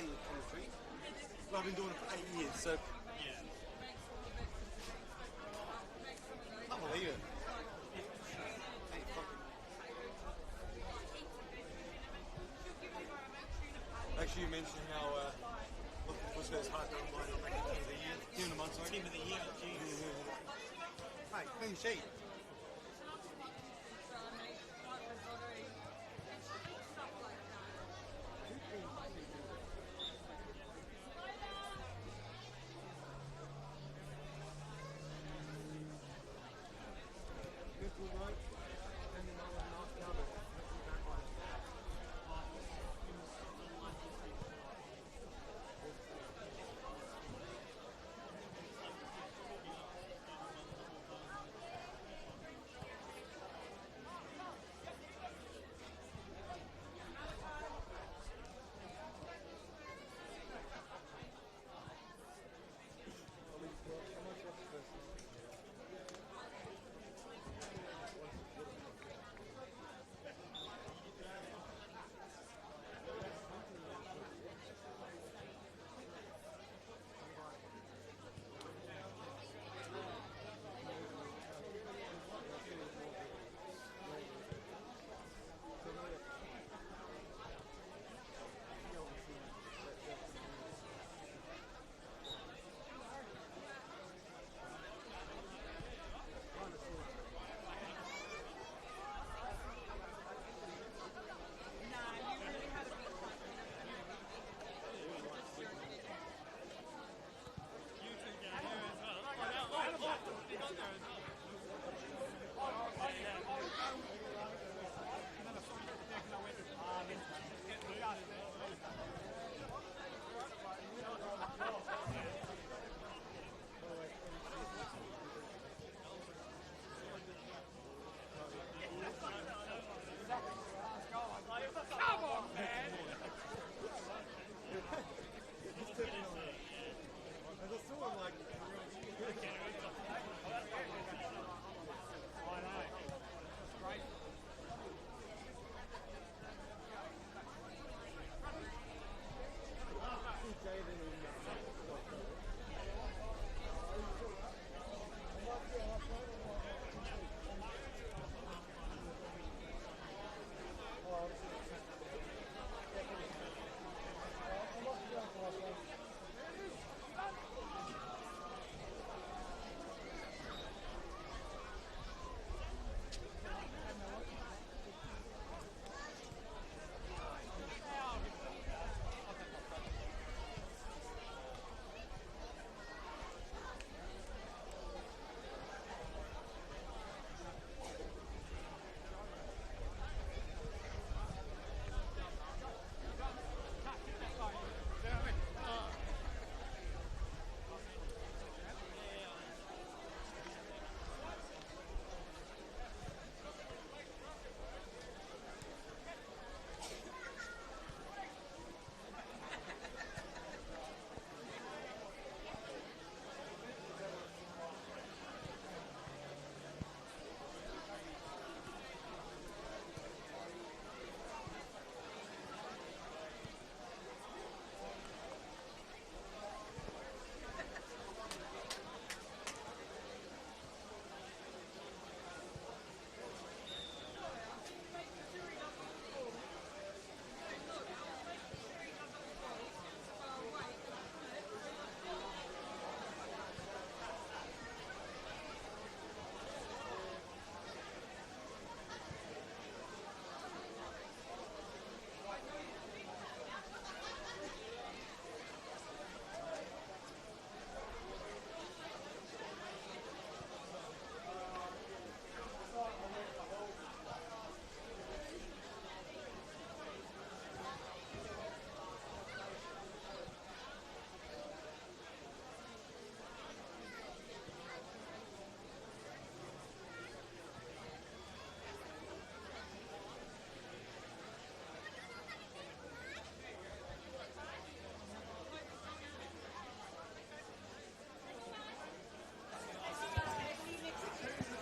playing on the street. Well, I've been doing it for 8 years, so. Yeah. I can't believe it. Actually, you mentioned how what's those hard done by the team of the year? Team of the month, sorry. Team of the year, geez. Mate, clean sheet.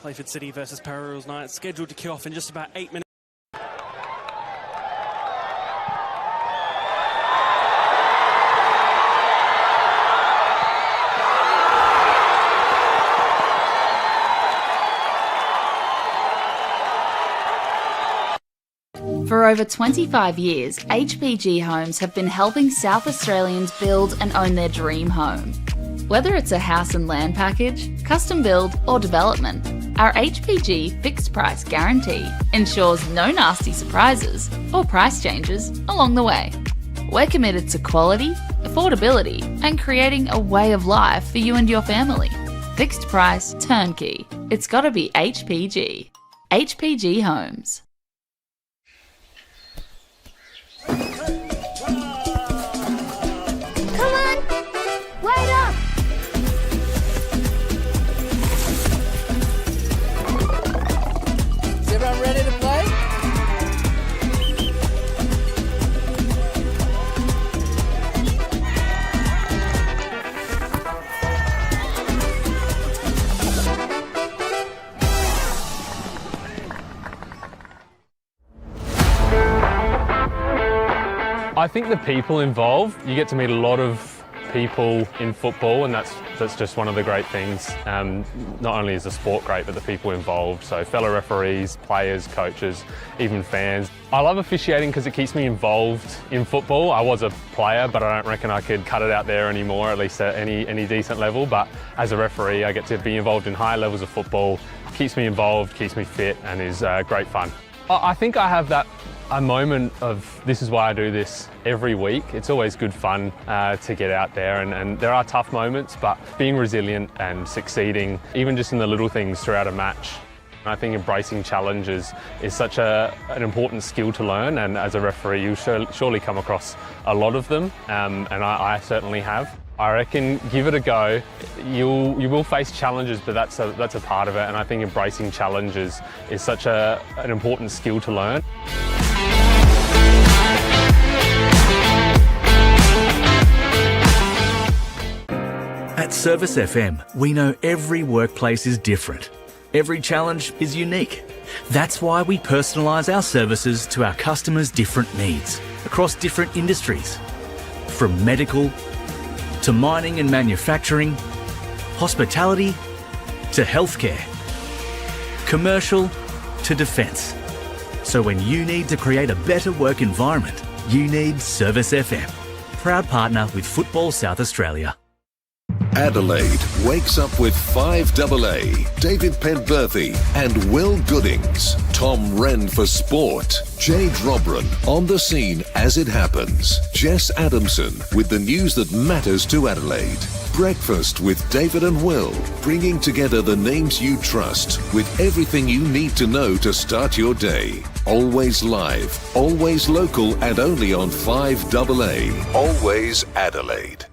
Playford City versus Parallels Knights, scheduled to kick off in just about 8 minutes. over 25 years, HPG Homes have been helping South Australians build and own their dream home. Whether it's a house and land package, custom build or development, our HPG fixed price guarantee ensures no nasty surprises or price changes along the way. We're committed to quality, affordability and creating a way of life for you and your family. Fixed price, turnkey. It's gotta be HPG. HPG Homes. Come on! Wait up! Is everyone ready to play? I think the people involved, you get to meet a lot of people in football, and that's just one of the great things. Not only is the sport great, but the people involved. So fellow referees, players, coaches, even fans. I love officiating because it keeps me involved in football. I was a player, but I don't reckon I could cut it out there anymore, at least at any decent level. But as a referee, I get to be involved in high levels of football. Keeps me involved, keeps me fit, and is great fun. I think I have a moment of this is why I do this every week. It's always good fun to get out there, and there are tough moments, but being resilient and succeeding, even just in the little things throughout a match. I think embracing challenges is such an important skill to learn, and as a referee you'll surely come across a lot of them, and I certainly have. I reckon give it a go. You will face challenges, but that's a part of it, and I think embracing challenges is such an important skill to learn. At Service FM, we know every workplace is different. Every challenge is unique. That's why we personalise our services to our customers' different needs across different industries. From medical to mining and manufacturing, hospitality to healthcare, commercial to defence. So when you need to create a better work environment, you need Service FM. Proud partner with Football South Australia. Adelaide wakes up with 5AA, David Penberthy and Will Goodings, Tom Wren for sport, Jade Robran on the scene as it happens, Jess Adamson with the news that matters to Adelaide, Breakfast with David and Will, bringing together the names you trust with everything you need to know to start your day. Always live, always local and only on 5AA, always Adelaide.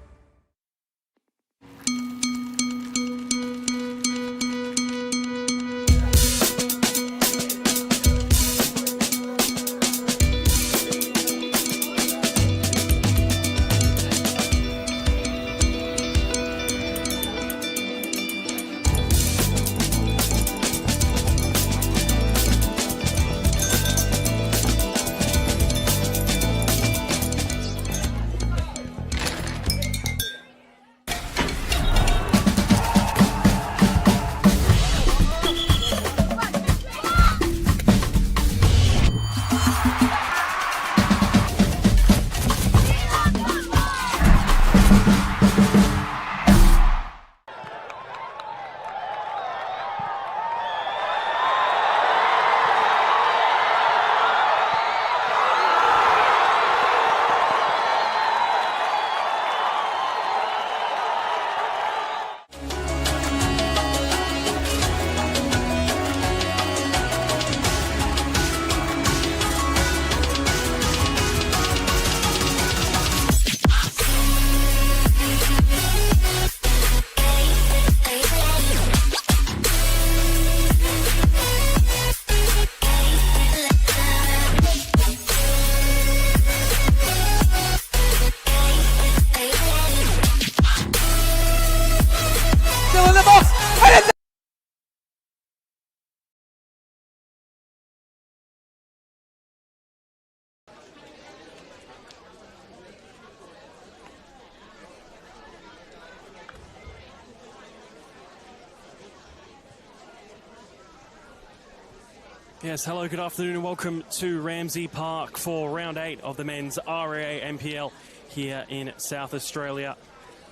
Yes, hello, good afternoon and welcome to Ramsay Park for round 8 of the men's RD8 NPL here in South Australia.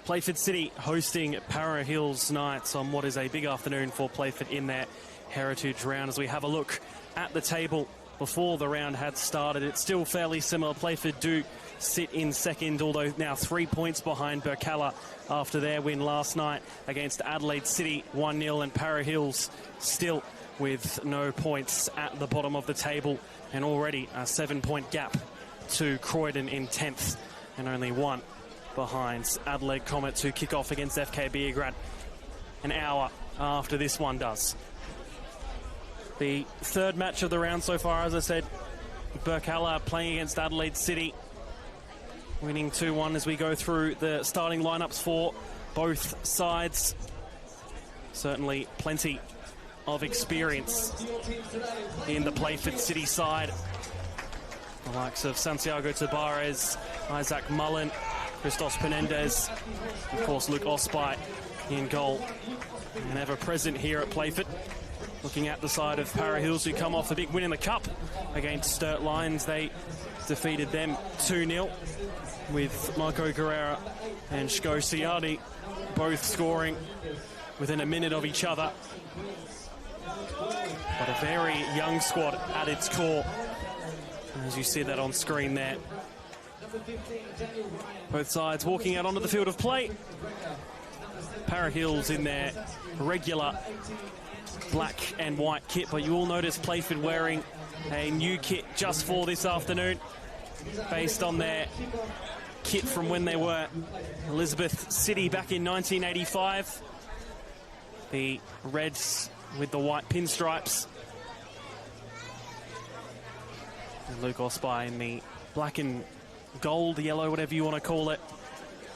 Playford City hosting Para Hills Knights on what is a big afternoon for Playford in their heritage round. As we have a look at the table before the round had started, it's still fairly similar. Playford do sit in second, although now 3 points behind Burkalla after their win last night against Adelaide City 1-0, and Para Hills still with no points at the bottom of the table, and already a 7-point gap to Croydon in 10th, and only one behind Adelaide Comets, who kick off against FK Beograd an hour after this one does. The third match of the round so far, as I said, Burkalla playing against Adelaide City, winning 2-1 as we go through the starting lineups for both sides. Certainly plenty of experience in the Playford City side. The likes of Santiago Tabares, Isaac Mullen, Christos Penendez, of course Luke Osby in goal, and ever present here at Playford. Looking at the side of Para Hills, who come off a big win in the Cup against Sturt Lions. They defeated them 2-0 with Marco Guerrera and Shko Siadi both scoring within a minute of each other. But a very young squad at its core, as you see that on screen there. Both sides walking out onto the field of play. Para Hills in their regular black and white kit, but you will notice Playford wearing a new kit just for this afternoon, based on their kit from when they were Elizabeth City back in 1985. The reds with the white pinstripes, and Luke Osby in the black and gold, yellow, whatever you want to call it,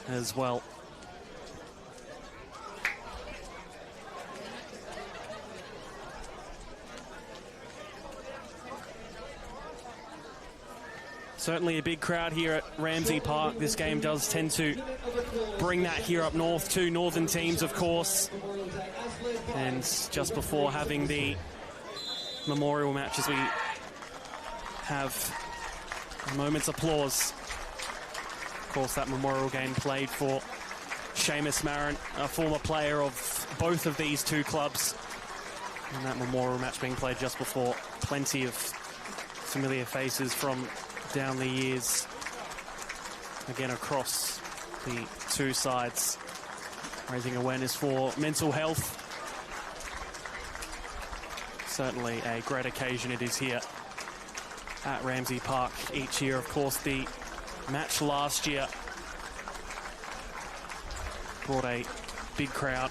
as well. Certainly a big crowd here at Ramsay Park. This game does tend to bring that here up north. Two northern teams, of course. And just before having the memorial match, as we have a moment's applause. Of course, that memorial game played for Seamus Marin, a former player of both of these two clubs. And that memorial match being played just before. Plenty of familiar faces from down the years, again across the two sides, raising awareness for mental health. Certainly a great occasion it is here at Ramsay Park each year. Of course, the match last year brought a big crowd,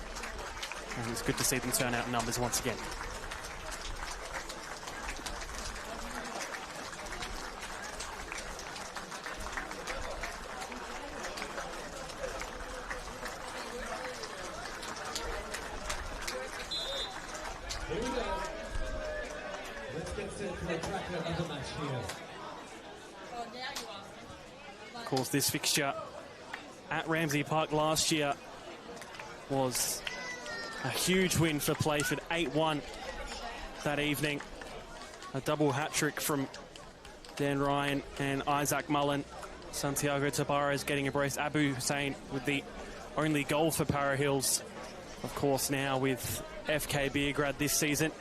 and it's good to see them turn out in numbers once again. Of course, this fixture at Ramsay Park last year was a huge win for Playford, 8-1 that evening. A double hat-trick from Dan Ryan and Isaac Mullen. Santiago Tabares getting a brace. Abu Hussein with the only goal for Para Hills. Of course, now with FK Beograd this season.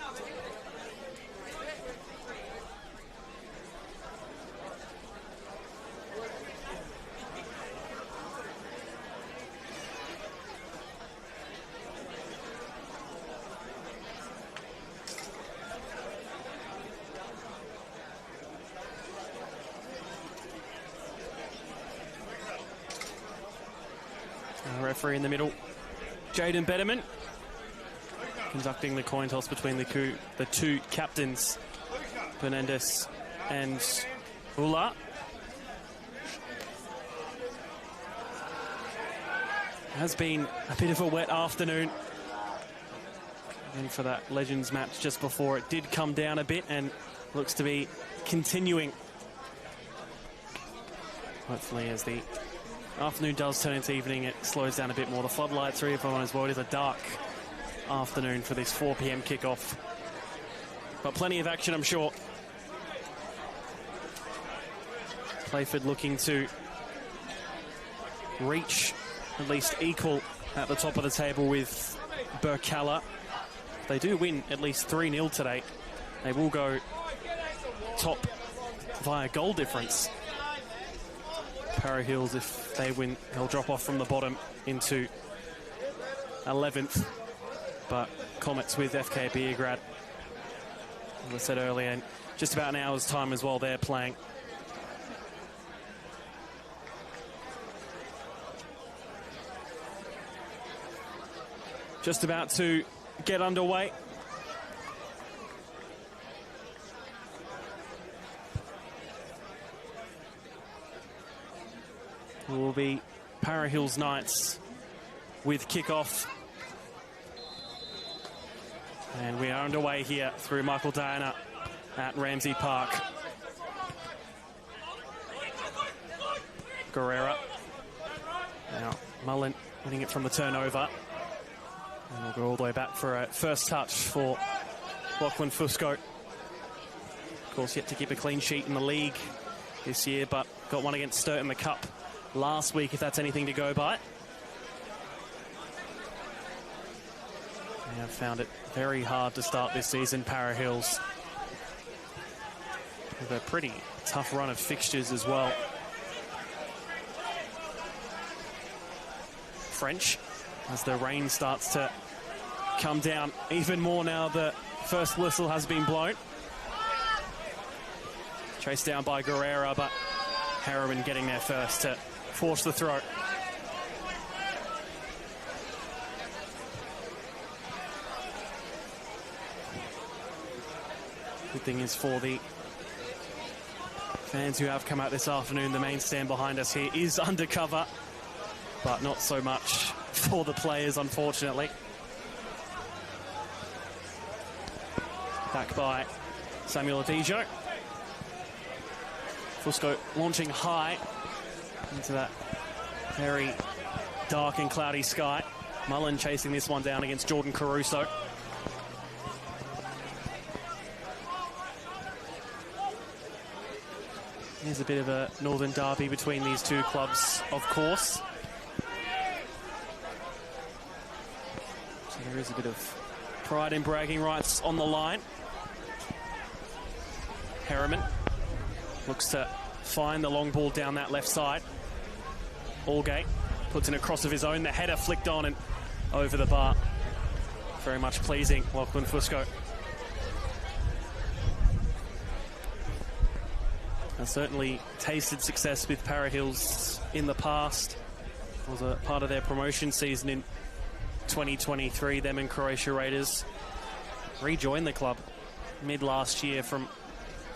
Referee in the middle, Jaden Betterman, conducting the coin toss between the two captains, Fernandez and Ula. Has been a bit of a wet afternoon, and for that Legends match just before, it did come down a bit and looks to be continuing. Hopefully, as the afternoon does turn into evening, it slows down a bit more. The floodlights are here for everyone as well. It is a dark afternoon for this 4 p.m. kickoff. Got plenty of action, I'm sure. Playford looking to reach at least equal at the top of the table with Burkalla. If they do win at least 3-0 today, they will go top via goal difference. Para Hills, if they win, they'll drop off from the bottom into 11th. But Comets with FK Beograd, as I said earlier, in just about an hour's time as well, they're playing. Just about to get underway. It will be Para Hills Knights with kickoff. And we are underway here through Michael Diana at Ramsey Park. Guerrera. Now Mullen winning it from the turnover. And we'll go all the way back for a first touch for Lachlan Fusco. Of course, yet to keep a clean sheet in the league this year, but got one against Sturt in the Cup last week, if that's anything to go by. They have found it very hard to start this season, Para Hills, with a pretty tough run of fixtures as well. French, as the rain starts to come down even more now the first whistle has been blown. Chased down by Guerrera, but Harriman getting there first to force the throw. Good thing is for the fans who have come out this afternoon, the main stand behind us here is undercover, but not so much for the players, unfortunately. Back by Samuel Adijo. Fusco launching high into that very dark and cloudy sky. Mullen chasing this one down against Jordan Caruso. There's a bit of a northern derby between these two clubs, of course. So there is a bit of pride and bragging rights on the line. Harriman looks to find the long ball down that left side. Allgate puts in a cross of his own. The header flicked on and over the bar. Very much pleasing, Lachlan Fusco. Has certainly tasted success with Para Hills in the past. Was a part of their promotion season in 2023. Them and Croatia Raiders rejoined the club mid last year from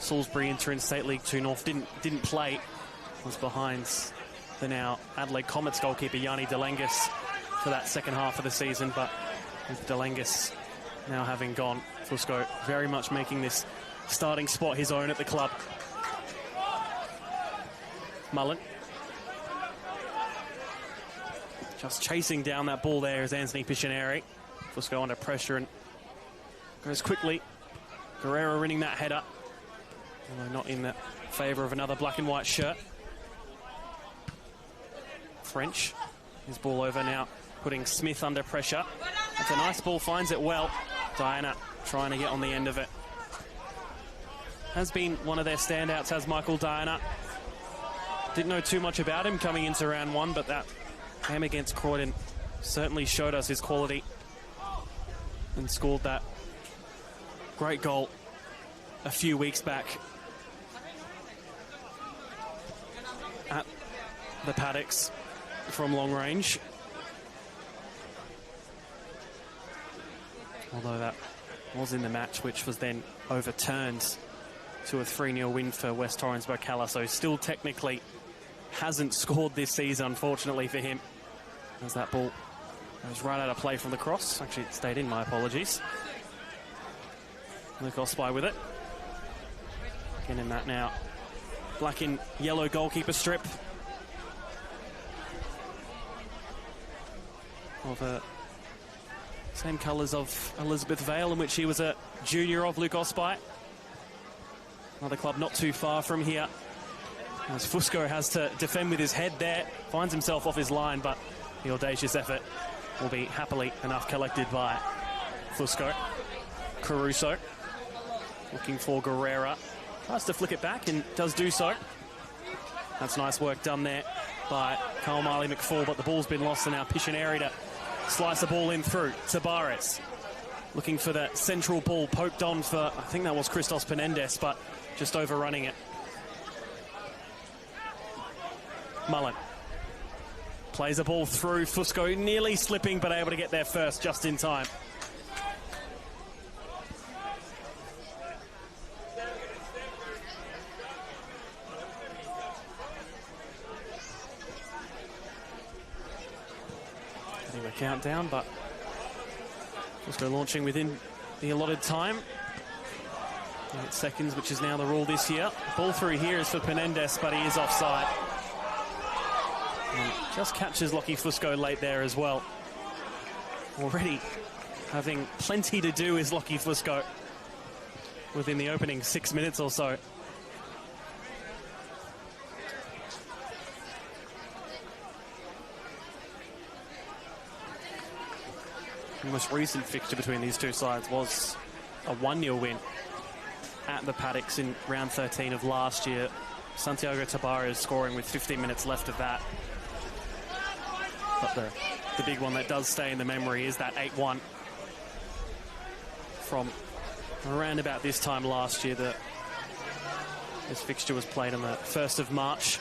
Salisbury Inter-State League 2 North. Didn't play. Was behind the now Adelaide Comets goalkeeper Yanni Delengis for that second half of the season, but with Delengis now having gone, Fusco very much making this starting spot his own at the club. Mullen just chasing down that ball there is Anthony Piccioneri. Fusco under pressure and goes quickly. Guerrero winning that header, although not in the favour of another black and white shirt. French, his ball over now, putting Smith under pressure. That's a nice ball, finds it well. Diana trying to get on the end of it. Has been one of their standouts, has Michael Diana. Didn't know too much about him coming into round one, but that game against Croydon certainly showed us his quality and scored that great goal a few weeks back at the Paddocks from long range. Although that was in the match, which was then overturned to a 3-0 win for West Torrens Burkalla, so still technically hasn't scored this season, unfortunately for him. As that ball goes right out of play from the cross. Actually, it stayed in, my apologies. Luke Osby with it. Again in that now. Black and yellow goalkeeper strip of a Same colours of Elizabeth Vale, in which she was a junior of Luke Osby. Another club not too far from here. As Fusco has to defend with his head there, finds himself off his line, but the audacious effort will be happily enough collected by Fusco. Caruso looking for Guerrera. Tries to flick it back and does do so. That's nice work done there by Carl Marley McFall, but the ball's been lost, and now Pictionary to slice the ball in through. Tabares looking for the central ball, poked on for, I think that was Christos Penendes, but just overrunning it. Mullen plays a ball through. Fusco nearly slipping, but able to get there first just in time. Getting the countdown, but Fusco launching within the allotted time. 8 seconds, which is now the rule this year. Ball through here is for Penendes, but he is offside. And just catches Lockie Fusco late there as well. Already having plenty to do is Lockie Fusco within the opening 6 minutes or so. The most recent fixture between these two sides was a 1-0 win at the Paddocks in round 13 of last year. Santiago Tabares scoring with 15 minutes left of that. But the big one that does stay in the memory is that 8-1 from around about this time last year. This fixture was played on the 1st of March.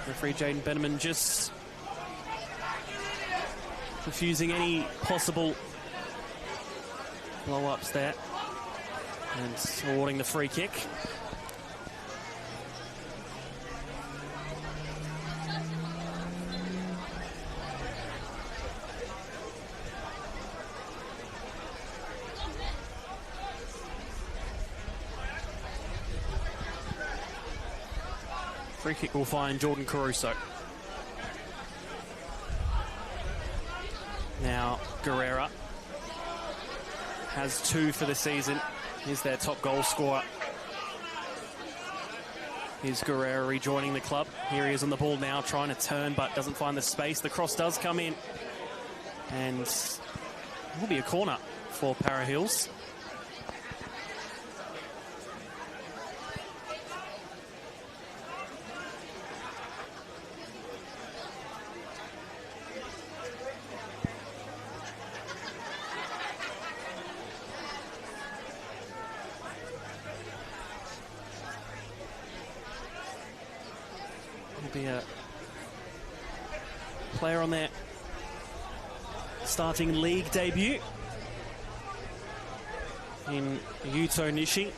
Referee Jaden Benneman just refusing any possible blow-ups there and awarding the free kick. Free kick will find Jordan Caruso. Now Guerrera has 2 for the season. He's their top goal scorer. Here's Guerrera rejoining the club. Here he is on the ball now, trying to turn, but doesn't find the space. The cross does come in, and it will be a corner for Para Hills. Be a player on their starting league debut in Yuto Nishi,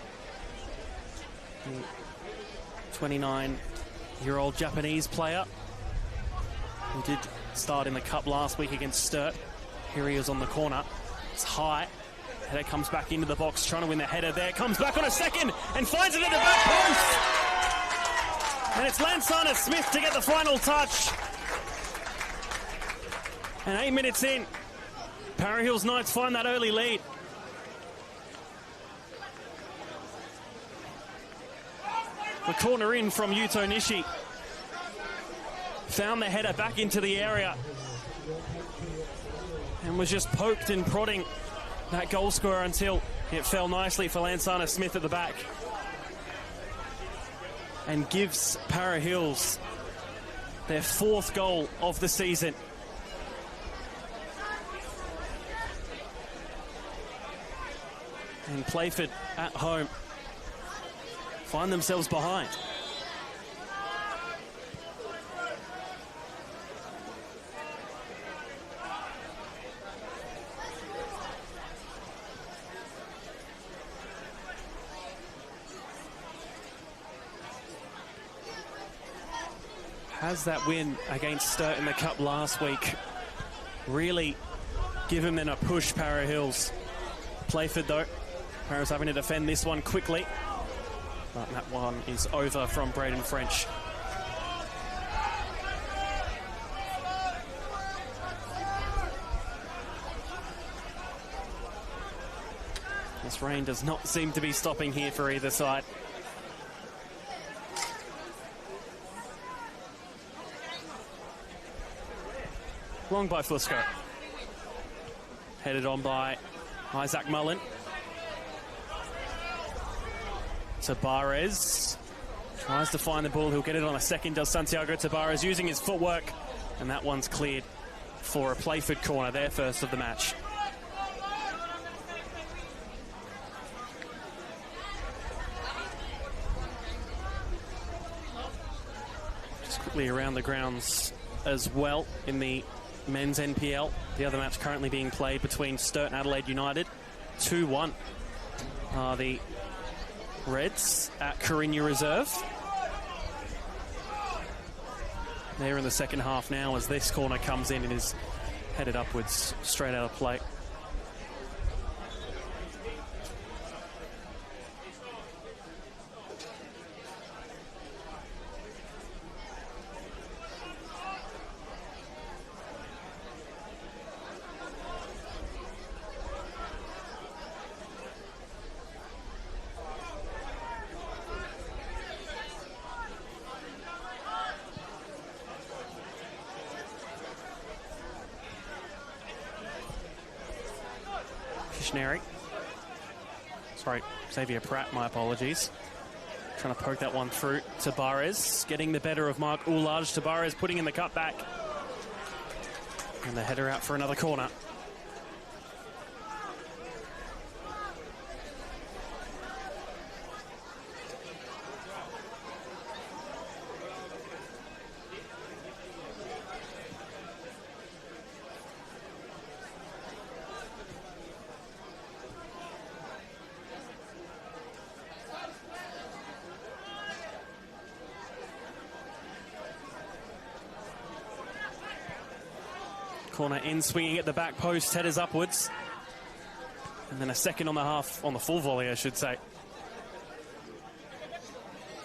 29-year-old Japanese player who did start in the cup last week against Sturt. Here he is on the corner. It's high. Header comes back into the box, trying to win the header there. Comes back on a second and finds it at the back post. And it's Lansana Smith to get the final touch. And 8 minutes in, Para Hills Knights find that early lead. The corner in from Yuto Nishi. Found the header back into the area. And was just poked and prodding that goal scorer until it fell nicely for Lansana Smith at the back. And gives Para Hills their 4th goal of the season. And Playford at home find themselves behind. Has that win against Sturt in the Cup last week really given them a push, Para Hills? Playford, though, Para's having to defend this one quickly. But that one is over from Braden French. This rain does not seem to be stopping here for either side. Long by Fusco. Headed on by Isaac Mullen. Tabarez tries to find the ball. He'll get it on a second, does Santiago Tabarez, using his footwork. And that one's cleared for a Playford corner, their first of the match. Just quickly around the grounds as well in the men's NPL. The other match currently being played between Sturt and Adelaide United. 2-1 are the Reds at Carinya Reserve. They're in the second half now as this corner comes in and is headed upwards straight out of play. Xavier Pratt, my apologies. Trying to poke that one through. Tabarez getting the better of Mark Ulaj. Tabarez putting in the cutback. And the header out for another corner. Corner in, swinging at the back post, headers upwards. And then a second on the half, on the full volley, I should say.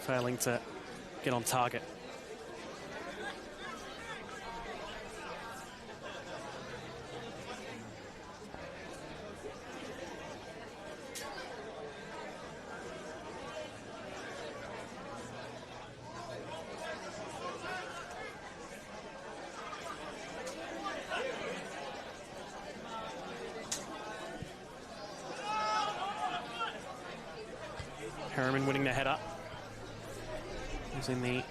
Failing to get on target. Harriman winning the header. Who's in the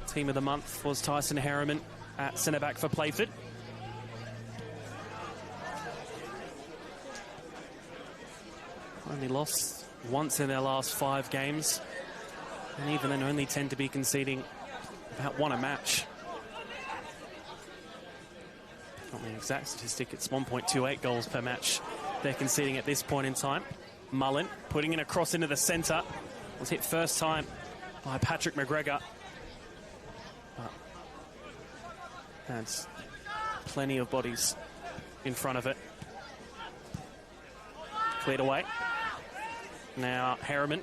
team of the month was Tyson Harriman at centre back for Playford. Only lost once in their last 5 games, and even then only tend to be conceding about 1 a match. Not the exact statistic, it's 1.28 goals per match they're conceding at this point in time. Mullen putting in a cross into the centre. Was hit first time by Patrick McGregor. And plenty of bodies in front of it. Cleared away. Now Harriman.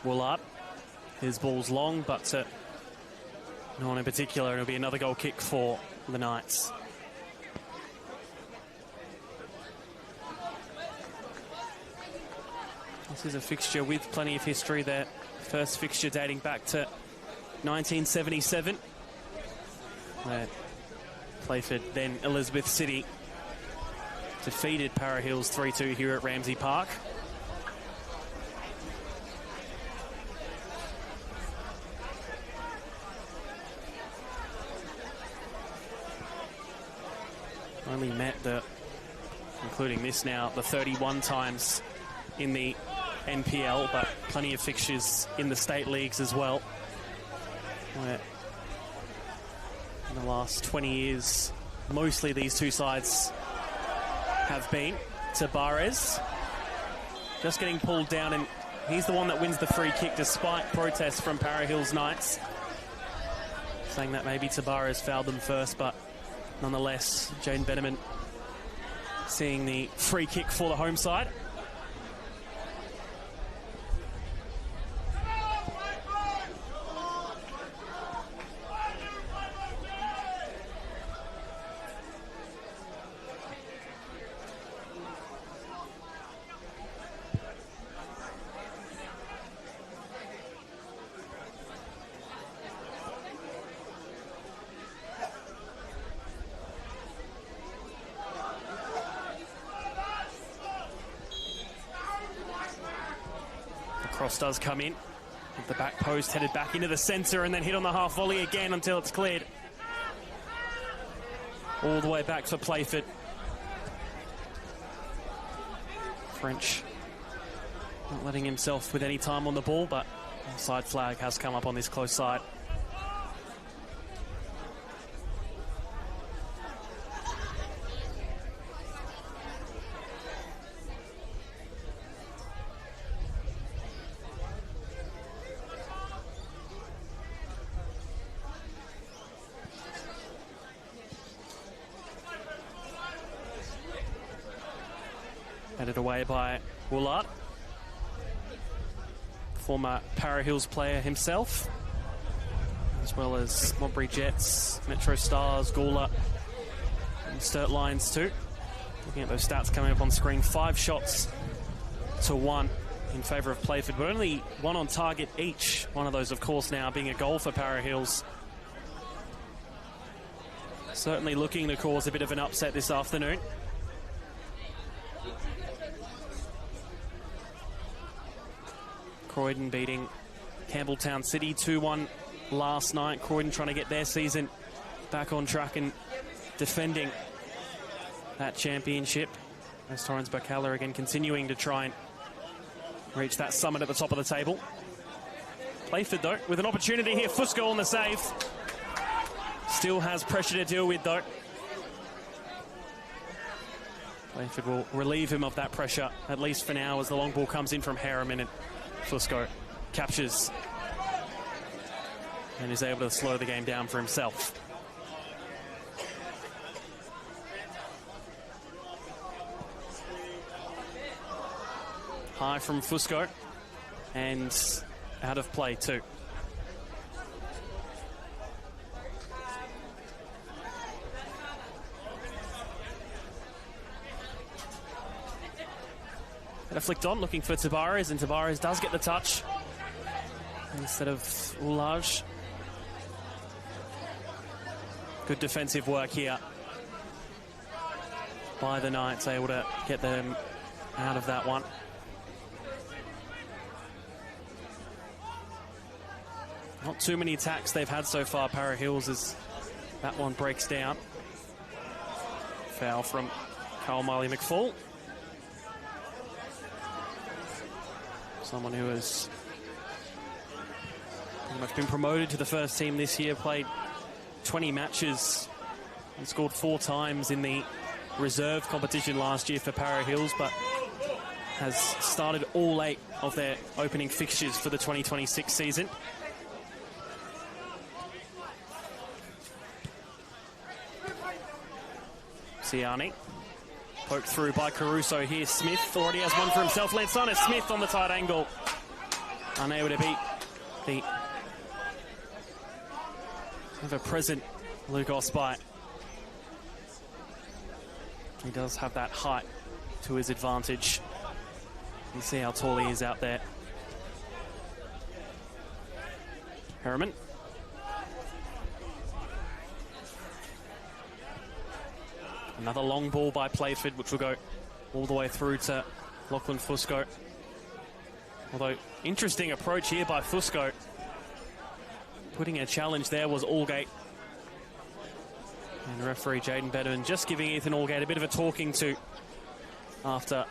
Woolard. His ball's long, but no one in particular. It'll be another goal kick for the Knights. This is a fixture with plenty of history. Their first fixture dating back to 1977. Where Playford, then Elizabeth City, defeated Para Hills 3-2 here at Ramsey Park. Only met including this now, the 31 times in the NPL, but plenty of fixtures in the state leagues as well, where in the last 20 years mostly these two sides have been. Tabarez just getting pulled down, and he's the one that wins the free kick despite protests from Para Hills Knights saying that maybe Tabarez fouled them first, but nonetheless Jane Benneman seeing the free kick for the home side. Cross does come in. The back post headed back into the centre and then hit on the half volley again until it's cleared. All the way back for Playford. French not letting himself with any time on the ball, but side flag has come up on this close side. Headed away by Woolard, former Para Hills player himself, as well as Modbury Jets, Metro Stars, Gawler, and Sturt Lions too. Looking at those stats coming up on screen, 5 shots to 1 in favour of Playford, but only 1 on target each. One of those, of course, now being a goal for Para Hills. Certainly looking to cause a bit of an upset this afternoon. Croydon beating Campbelltown City 2-1 last night. Croydon trying to get their season back on track and defending that championship. As Torrens Bacala again continuing to try and reach that summit at the top of the table. Playford though with an opportunity here. Fusco on the save. Still has pressure to deal with though. Playford will relieve him of that pressure, at least for now, as the long ball comes in from Harriman, and Fusco captures and is able to slow the game down for himself. High from Fusco and out of play too. Flicked on, looking for Tabares, and Tabares does get the touch instead of Ulaj. Good defensive work here by the Knights, able to get them out of that one. Not too many attacks they've had so far, Para Hills, as that one breaks down. Foul from Carl Miley McFall. Someone who has pretty much been promoted to the first team this year, played 20 matches and scored 4 times in the reserve competition last year for Para Hills, but has started all 8 of their opening fixtures for the 2026 season. Siani. Poked through by Caruso here. Smith already has one for himself. Lansana Smith on the tight angle. Unable to beat the ever-present Luke Osby. He does have that height to his advantage. You see how tall he is out there. Harriman. Another long ball by Playford, which will go all the way through to Lachlan Fusco. Although, interesting approach here by Fusco. Putting a challenge there was Allgate. And referee Jaden Bedman just giving Ethan Allgate a bit of a talking to after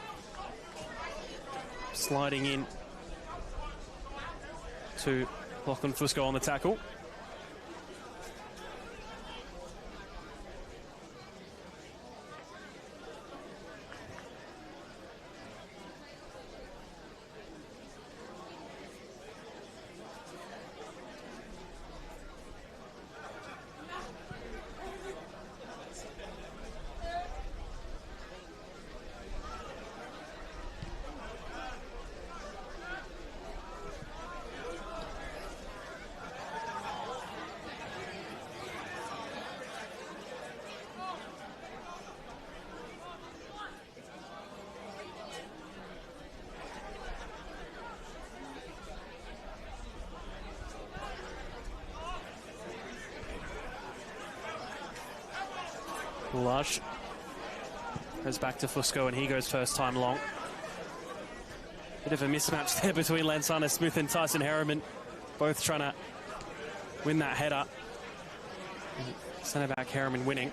sliding in to Lachlan Fusco on the tackle. Lush goes back to Fusco and he goes first time long. Bit of a mismatch there between Lansana Smith and Tyson Harriman, both trying to win that header. Centre back Harriman winning.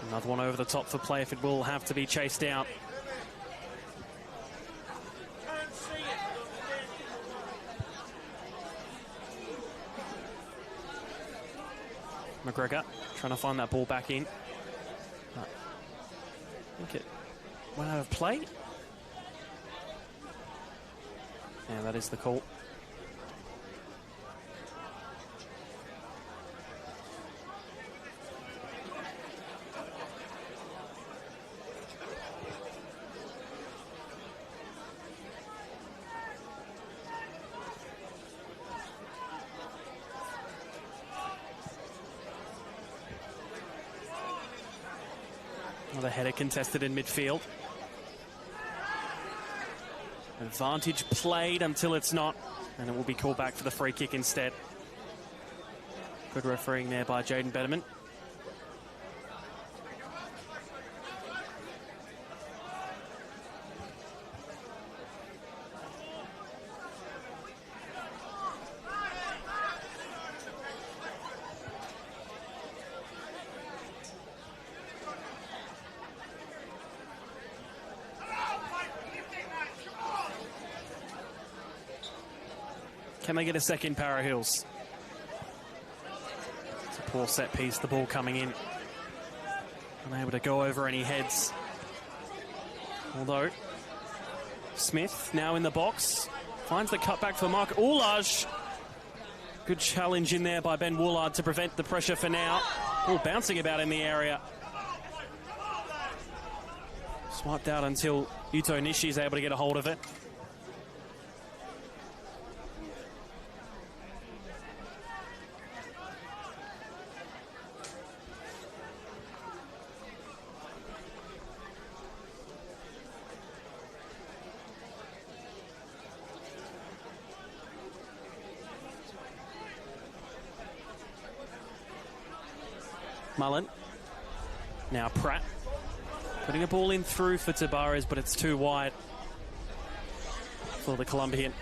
Another one over the top for Playford will have to be chased out. McGregor trying to find that ball back in. I think it went out of play. Yeah, that is the call. Another header contested in midfield. Advantage played until it's not, and it will be called back for the free kick instead. Good refereeing there by Jaden Betterman. Can they get a second, Para Hills? It's a poor set piece, the ball coming in. Unable to go over any heads. Although, Smith now in the box. Finds the cutback for Mark Oulage. Good challenge in there by Ben Woolard to prevent the pressure for now. Ball bouncing about in the area. Swiped out until Yuto Nishi is able to get a hold of it. Mullen. Now Pratt. Putting a ball in through for Tabares, but it's too wide for the Colombian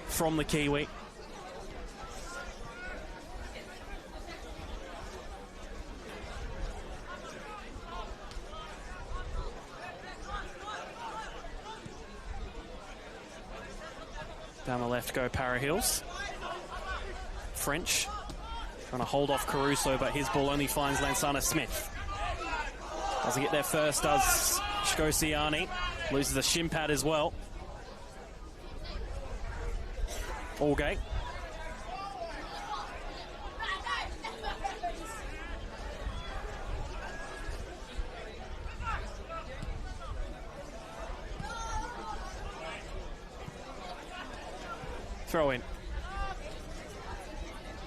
from the Kiwi. Down the left go Para Hills. French. Trying to hold off Caruso, but his ball only finds Lansana Smith. Doesn't get there first, does Shkosiani. Loses a shin pad as well. Allgate. Throw in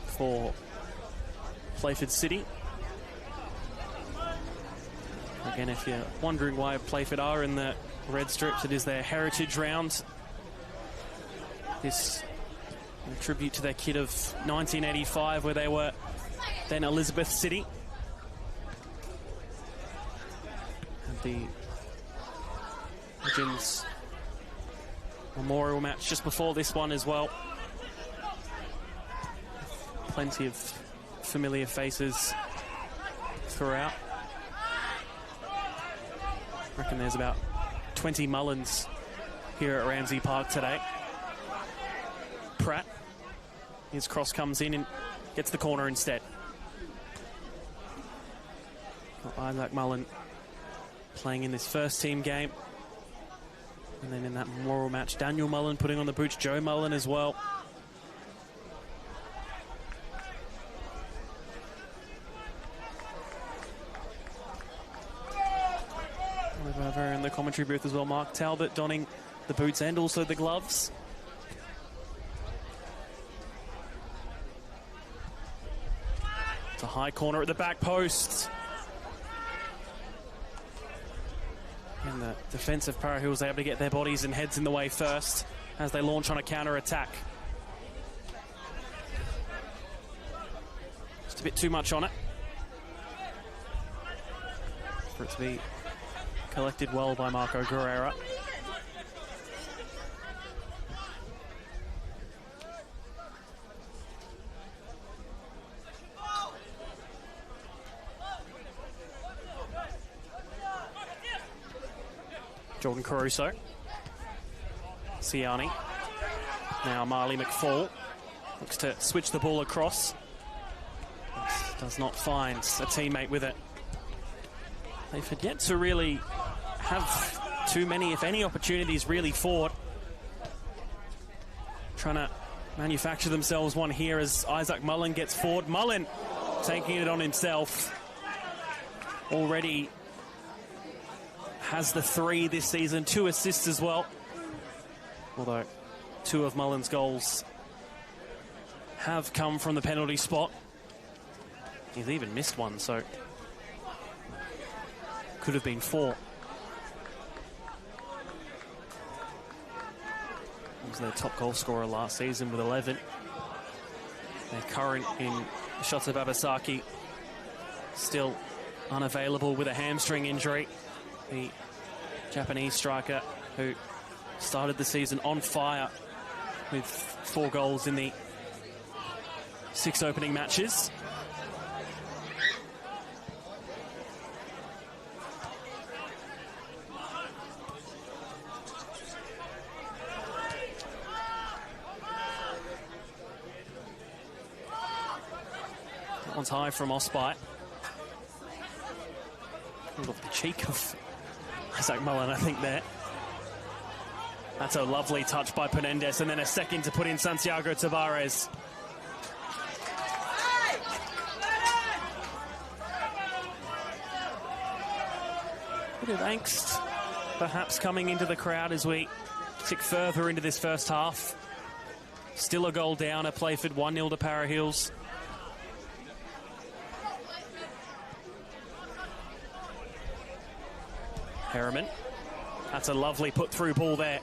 for Playford City. Again, if you're wondering why Playford are in the red strips, it is their heritage round. This a tribute to their kid of 1985, where they were then Elizabeth City. And the Legends Memorial match just before this one as well. Plenty of familiar faces throughout. I reckon there's about 20 Mullins here at Ramsey Park today. Pratt, his cross comes in and gets the corner instead. Isaac Mullen playing in this first team game. And then in that Memorial match, Daniel Mullen putting on the boots, Joe Mullen as well. Over in the commentary booth as well, Mark Talbot donning the boots and also the gloves. It's a high corner at the back post. And the defensive Para Hills able to get their bodies and heads in the way first as they launch on a counter-attack. Just a bit too much on it for it to be Collected well by Marco Guerrera. Jordan Caruso. Siani. Now Marley McFall looks to switch the ball across. Does not find a teammate with it. They've yet to really have too many, if any, opportunities really forward. Trying to manufacture themselves one here as Isaac Mullen gets forward. Mullen taking it on himself. Already has the 3 this season, 2 assists as well. Although 2 of Mullen's goals have come from the penalty spot. He's even missed one, so could have been 4. He was their top goal scorer last season with 11. Their current in Shota Babasaki still unavailable with a hamstring injury. The Japanese striker who started the season on fire with 4 goals in the 6 opening matches. That one's high from Osby. Off the cheek of Isaac Mullen, I think, there. That's a lovely touch by Penendez, and then a second to put in Santiago Tavares. Bit of angst perhaps coming into the crowd as we tick further into this first half. Still a goal down at Playford, 1-0 to Para Hills. Harriman. That's a lovely put-through ball there.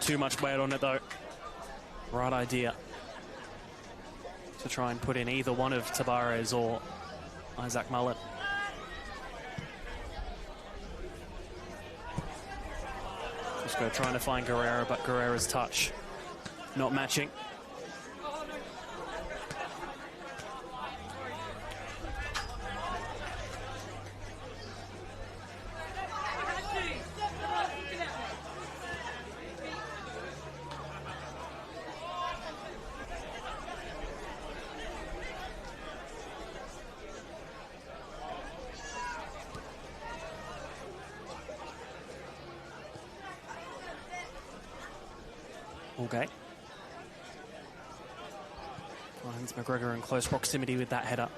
Too much weight on it, though. Right idea to try and put in either one of Tavares or Isaac Mullen. Just go trying to find Guerrera, but Guerrera's touch not matching. Okay. Finds McGregor in close proximity with that header.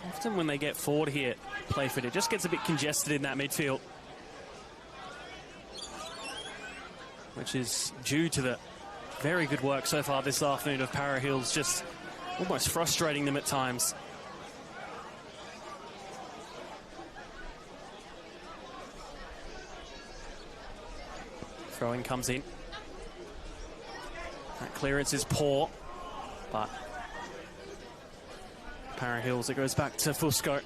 Often when they get forward here, Playford, it just gets a bit congested in that midfield, which is due to the very good work so far this afternoon of Para Hills, just almost frustrating them at times. Throw-in comes in. That clearance is poor, but Para Hills, it goes back to Fusco.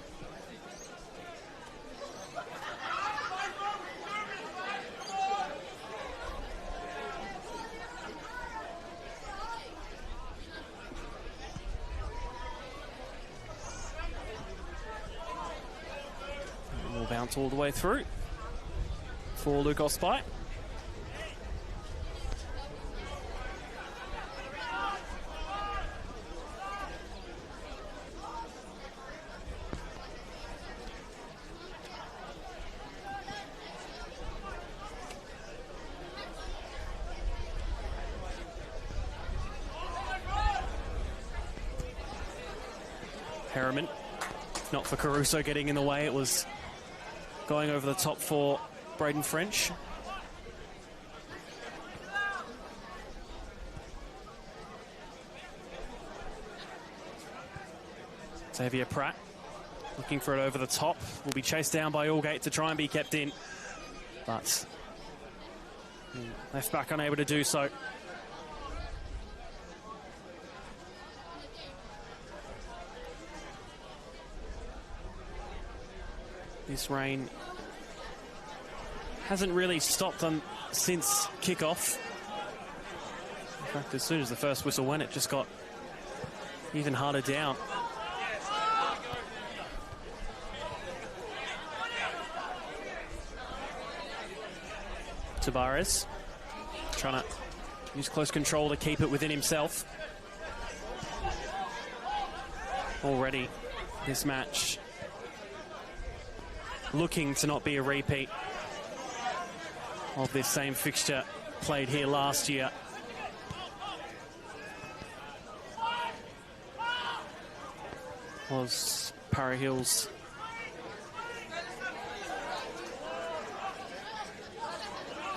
And we'll bounce all the way through for Luke Osby. Harriman, not for Caruso getting in the way, it was going over the top for Braden French. Xavier Pratt looking for it over the top, will be chased down by Allgate to try and be kept in, but left back unable to do so. This rain hasn't really stopped them since kickoff. In fact, as soon as the first whistle went, it just got even harder down. Tavares trying to use close control to keep it within himself. Already this match looking to not be a repeat of this same fixture played here last year. Was Para Hills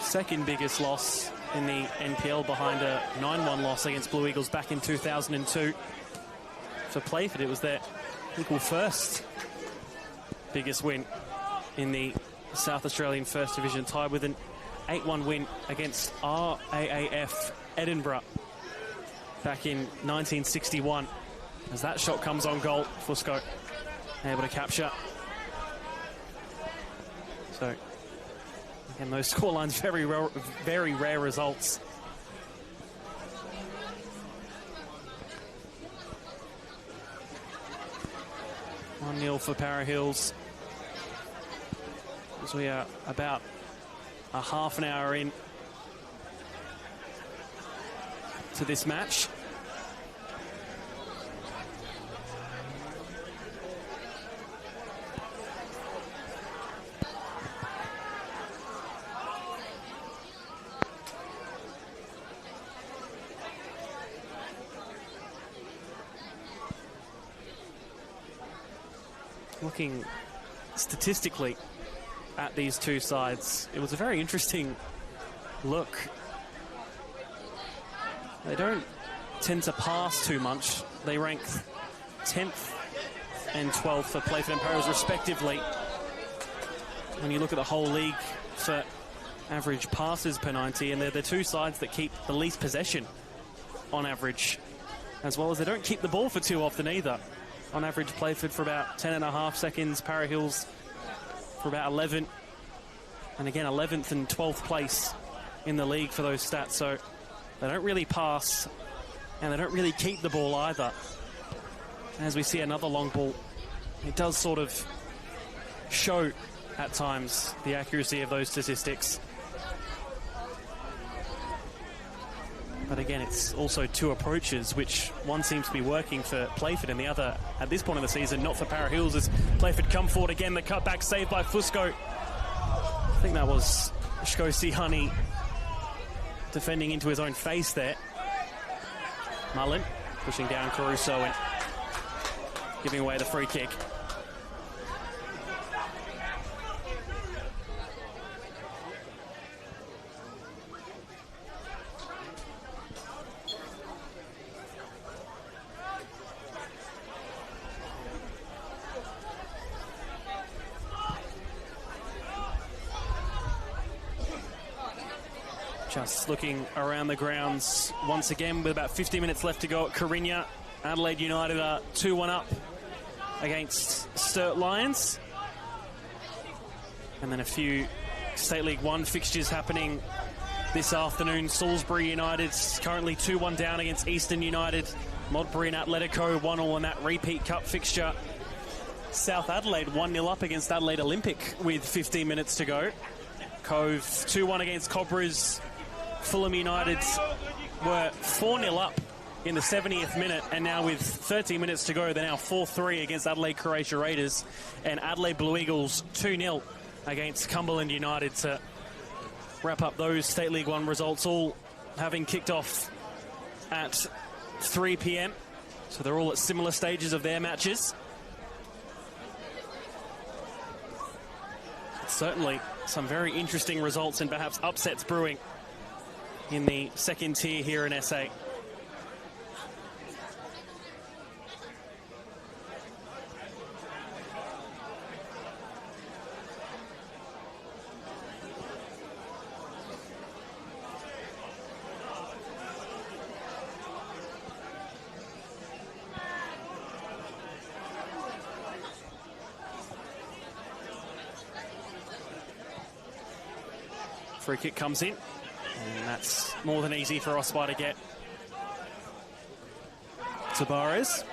second biggest loss in the NPL behind a 9-1 loss against Blue Eagles back in 2002. For Playford, it was their equal first biggest win in the South Australian First Division, tied with an 8-1 win against RAAF Edinburgh back in 1961. As that shot comes on goal, Fusco able to capture. So, again, those scorelines, very rare results. One-nil for Para Hills. As we are about a half an hour in to this match. Looking statistically at these two sides, it was a very interesting look. They don't tend to pass too much. They rank 10th and 12th for Playford and Paras respectively. When you look at the whole league for average passes per 90, and they're the two sides that keep the least possession on average, as well as they don't keep the ball for too often either. On average, Playford for about 10.5 seconds, Para Hills for about 11. And again, 11th and 12th place in the league for those stats. So they don't really pass, and they don't really keep the ball either. As we see another long ball, it does sort of show at times the accuracy of those statistics. But again, it's also two approaches, which one seems to be working for Playford and the other, at this point of the season, not for Para Hills, as Playford come forward again. The cutback saved by Fusco. I think that was Shko Sihani defending into his own face there. Mullen pushing down Caruso and giving away the free kick. Just looking around the grounds once again with about 50 minutes left to go at Carinya. Adelaide United are 2-1 up against Sturt Lions. And then a few State League 1 fixtures happening this afternoon. Salisbury United currently 2-1 down against Eastern United. Modbury and Atletico 1-1 in that repeat cup fixture. South Adelaide 1-0 up against Adelaide Olympic with 15 minutes to go. Cove 2-1 against Cobras. Fulham United were 4-0 up in the 70th minute, and now with 13 minutes to go, they're now 4-3 against Adelaide Croatia Raiders, and Adelaide Blue Eagles 2-0 against Cumberland United to wrap up those State League 1 results, all having kicked off at 3 p.m. So they're all at similar stages of their matches. Certainly some very interesting results and perhaps upsets brewing in the second tier here in SA. Free kick comes in, and that's more than easy for Osprey to get. Tabares.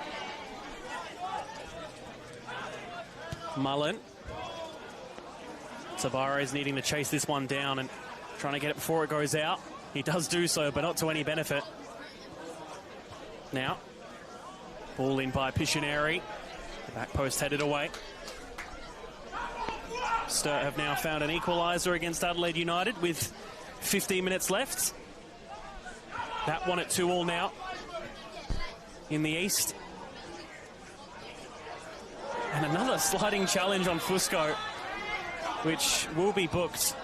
Mullen. Tabares needing to chase this one down and trying to get it before it goes out. He does do so, but not to any benefit. Now, ball in by Pictionary. The back post headed away. Sturt have now found an equaliser against Adelaide United with 15 minutes left. That one at 2-2 now in the east. And another sliding challenge on Fusco, which will be booked.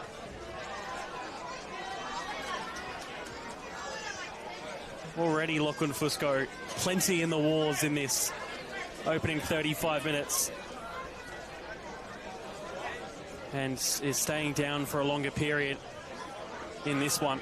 Already Lachlan Fusco plenty in the wars in this opening 35 minutes. And is staying down for a longer period in this one.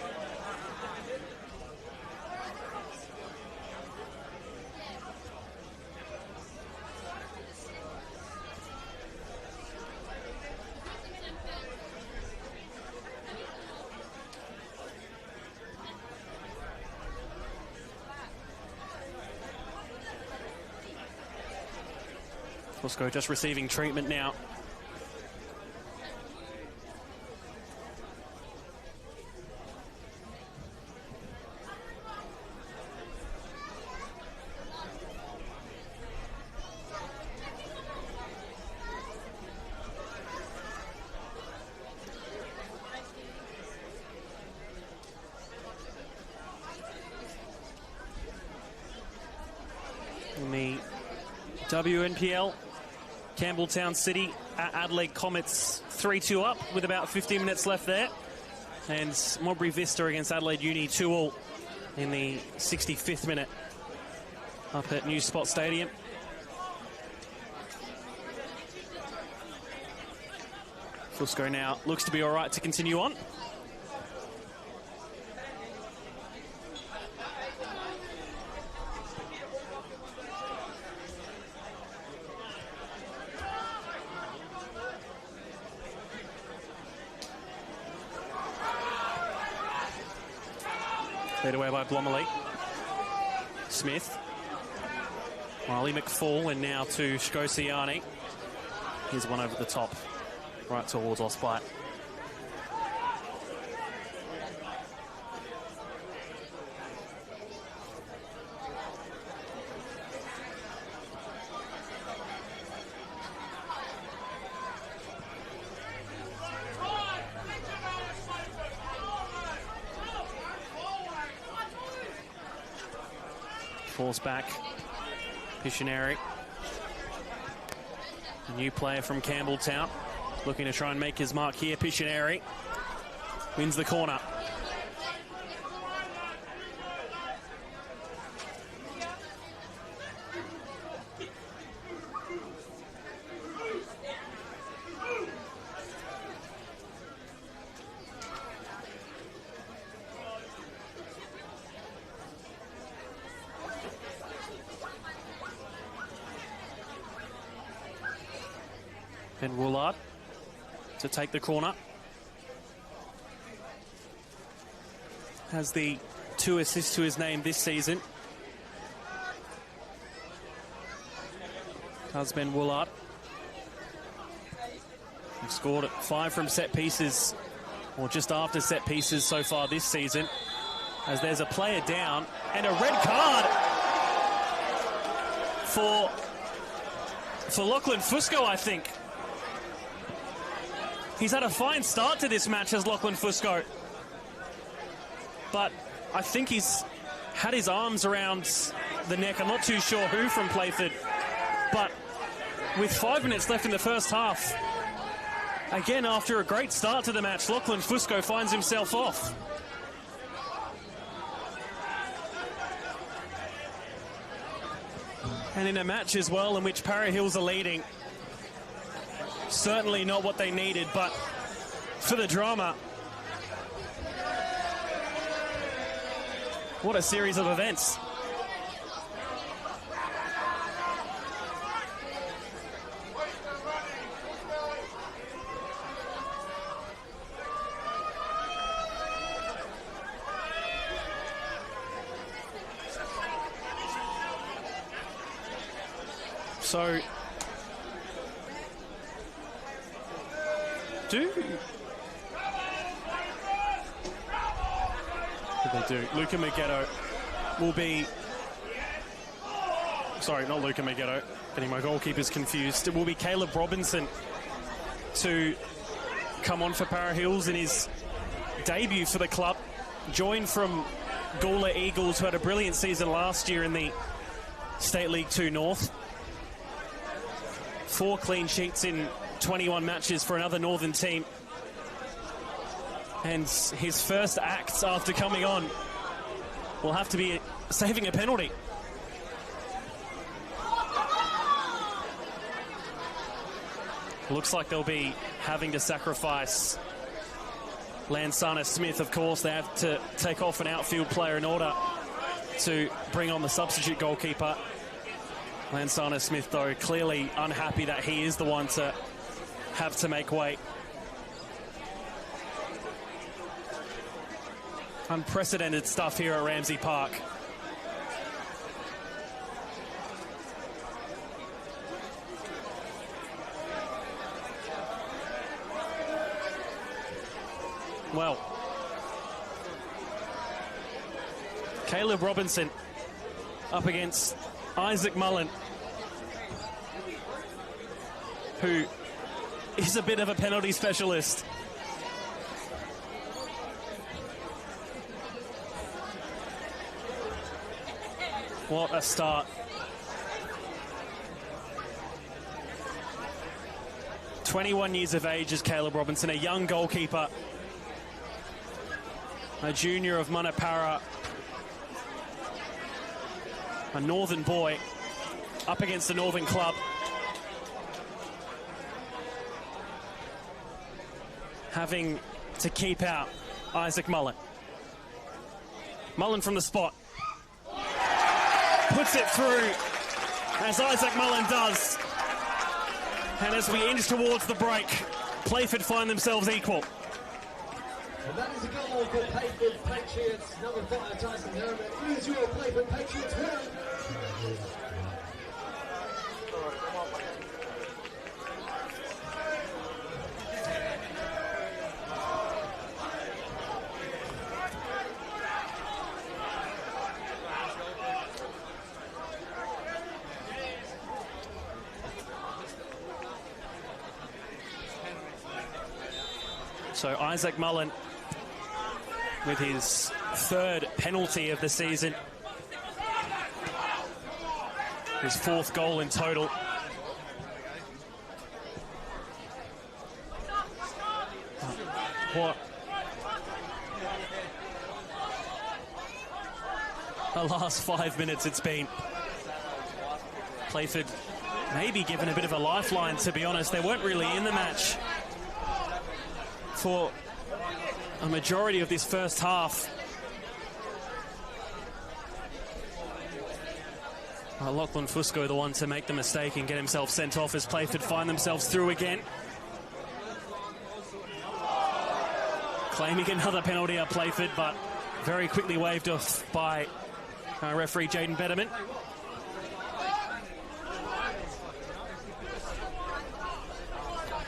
Fusco just receiving treatment now. In the WNPL, Campbelltown City at Adelaide Comets 3-2 up with about 15 minutes left there. And Mowbray Vista against Adelaide Uni 2-2 in the 65th minute up at New Spot Stadium. Fusco now looks to be all right to continue on. Cleared away by Blomley. Smith. Riley McFall, and now to Shkosiani. Here's one over the top, right towards Osprey. Falls back. Pictionary. A new player from Campbelltown. Looking to try and make his mark here. Pictionary wins the corner. And Woolard to take the corner. Has the 2 assists to his name this season. Husband Woolard. He scored 5 from set pieces, or just after set pieces so far this season. As there's a player down and a red card for Lachlan Fusco, I think. He's had a fine start to this match as Lachlan Fusco, but I think he's had his arms around the neck. I'm not too sure who from Playford, but with 5 minutes left in the first half, again after a great start to the match, Lachlan Fusco finds himself off. And in a match as well in which Para Hills are leading. Certainly not what they needed, but for the drama. What a series of events. So, what do they do? Luca Maggetto will be... Sorry, not Luca Maggetto. Getting my goalkeepers confused. It will be Caleb Robinson to come on for Para Hills in his debut for the club. Joined from Gawler Eagles, who had a brilliant season last year in the State League 2 North. 4 clean sheets in 21 matches for another Northern team. And his first act after coming on will have to be saving a penalty. Looks like they'll be having to sacrifice Lansana Smith, of course. They have to take off an outfield player in order to bring on the substitute goalkeeper. Lansana Smith, though, clearly unhappy that he is the one to have to make way. Unprecedented stuff here at Ramsey Park. Well, Caleb Robinson up against Isaac Mullen, who is a bit of a penalty specialist. What a start. 21 years of age is Caleb Robinson, a young goalkeeper. A junior of Manapara. A Northern boy up against the Northern club. Having to keep out Isaac Mullen. Mullen from the spot. Puts it through, as Isaac Mullen does. And as we inch towards the break, Playford find themselves equal. And that is a goal for Playford Patriots. Number 5, Tyson Herman, is your Playford Patriots winner. So Isaac Mullen with his 3rd penalty of the season. His 4th goal in total. What the last 5 minutes it's been. Playford maybe given a bit of a lifeline, to be honest. They weren't really in the match for a majority of this first half. Lachlan Fusco, the one to make the mistake and get himself sent off, as Playford find themselves through again. Claiming another penalty at Playford, but very quickly waved off by referee Jaden Betterman.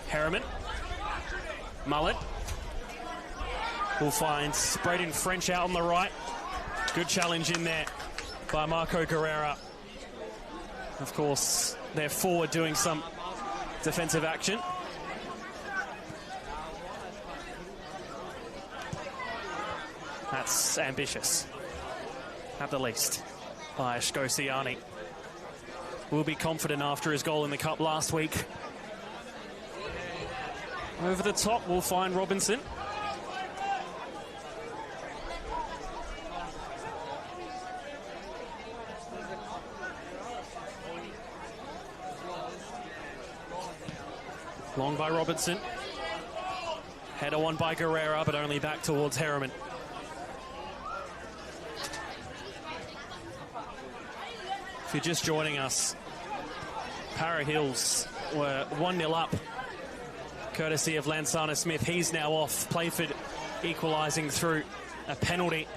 Harriman. Mullen will find Braden French out on the right. Good challenge in there by Marco Guerrera. Of course, they're forward doing some defensive action. That's ambitious, at the least, by Shkosiani. Will be confident after his goal in the Cup last week. Over the top, we'll find Robinson. Long by Robinson. Header one by Guerrera, but only back towards Harriman. If you're just joining us, Para Hills were 1-0 up, courtesy of Lansana Smith. He's now off. Playford equalising through a penalty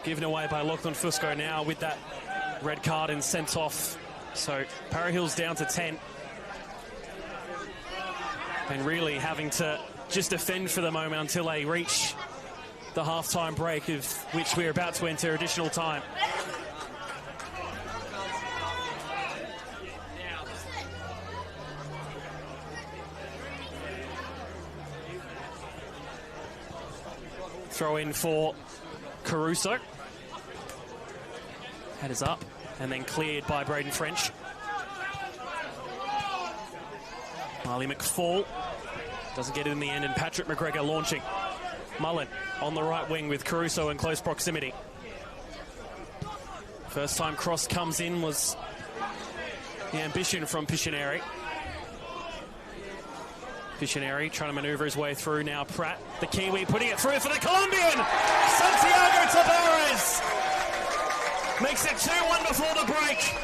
given away by Lachlan Fusco, now with that red card and sent off So Para Hills down to 10. And really having to just defend for the moment until they reach the half-time break, of which we're about to enter additional time. Throw in for Caruso. Headers up and then cleared by Braden French. Marley McFall doesn't get it in the end, and Patrick McGregor launching. Mullen on the right wing with Caruso in close proximity. First time cross comes in was the ambition from Pictionary. Pictionary trying to manoeuvre his way through now. Pratt, the Kiwi, putting it through for the Colombian. Santiago Tavares makes it 2-1 before the break.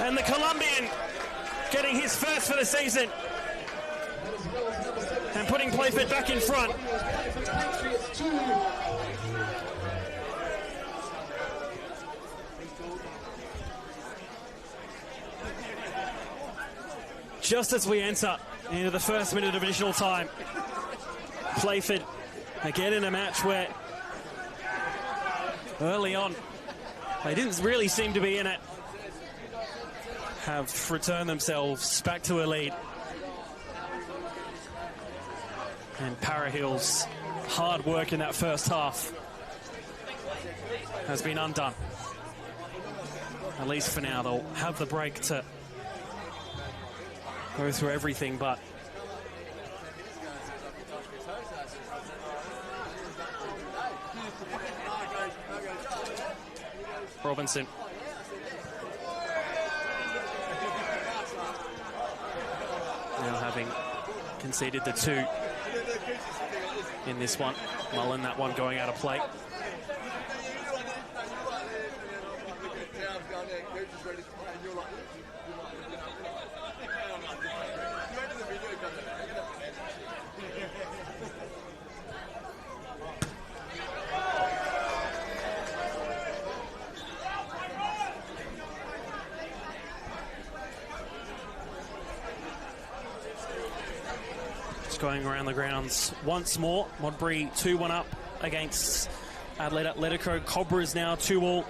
And the Colombian getting his first for the season and putting Playford back in front. Just as we enter into the first minute of additional time, Playford again in a match where early on they didn't really seem to be in it, have returned themselves back to a lead. And Para Hills' hard work in that first half has been undone. At least for now, they'll have the break to go through everything, but Robinson. Now having conceded the 2 in this one. Mullen, that one going out of play. Going around the grounds once more. Modbury 2-1 up against Adelaide Atletico. Cobras now 2-2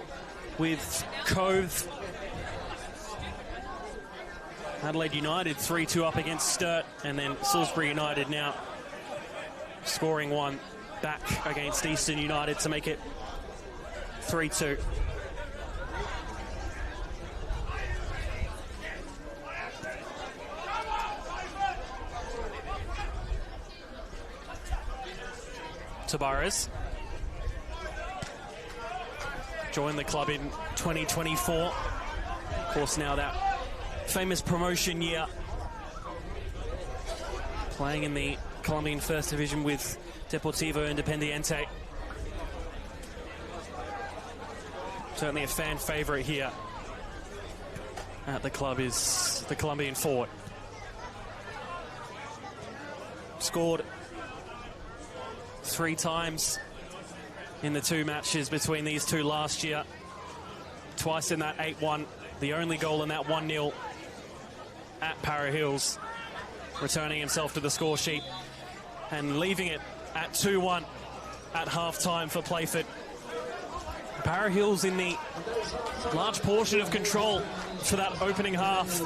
with Cove. Adelaide United 3-2 up against Sturt, and then Salisbury United now scoring one back against Eastern United to make it 3-2. Tabares joined the club in 2024. Of course, now that famous promotion year, playing in the Colombian First Division with Deportivo Independiente. Certainly a fan favourite here at the club is the Colombian forward. Scored 3 times in the 2 matches between these two last year. Twice in that 8-1, the only goal in that 1-0 at Para Hills, returning himself to the score sheet and leaving it at 2-1 at half-time for Playford. Para Hills in the large portion of control for that opening half.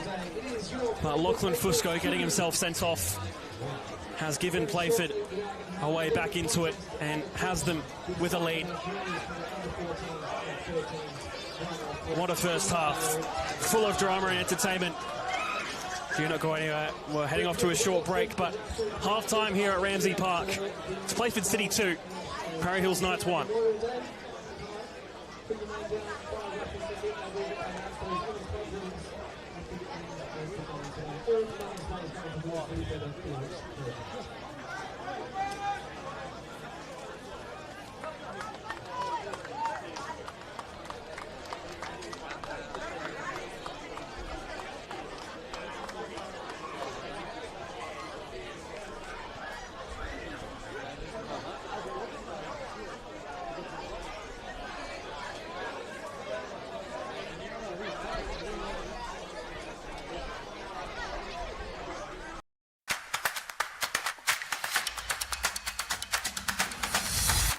Lachlan Fusco getting himself sent off has given Playford a way back into it and has them with a lead. What a first half, full of drama and entertainment. Do not go anywhere. We're heading off to a short break, but half-time here at Ramsey Park. It's Playford City 2, Para Hills Knights 1.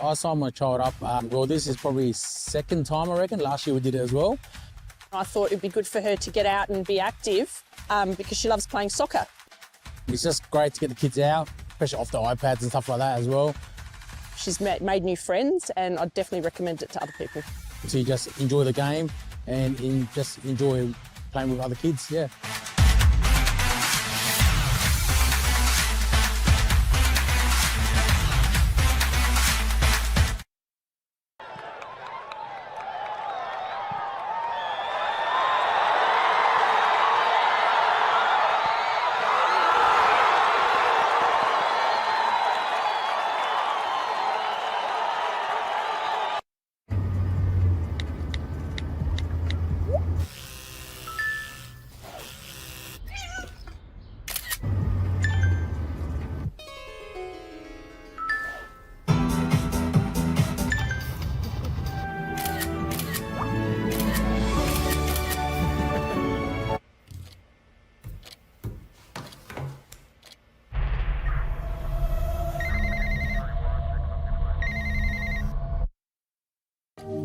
I signed my child up. Well, this is probably second time, I reckon. Last year we did it as well. I thought it'd be good for her to get out and be active because she loves playing soccer. It's just great to get the kids out, especially off the iPads and stuff like that as well. She's made new friends, and I'd definitely recommend it to other people. So you just enjoy the game and just enjoy playing with other kids, yeah.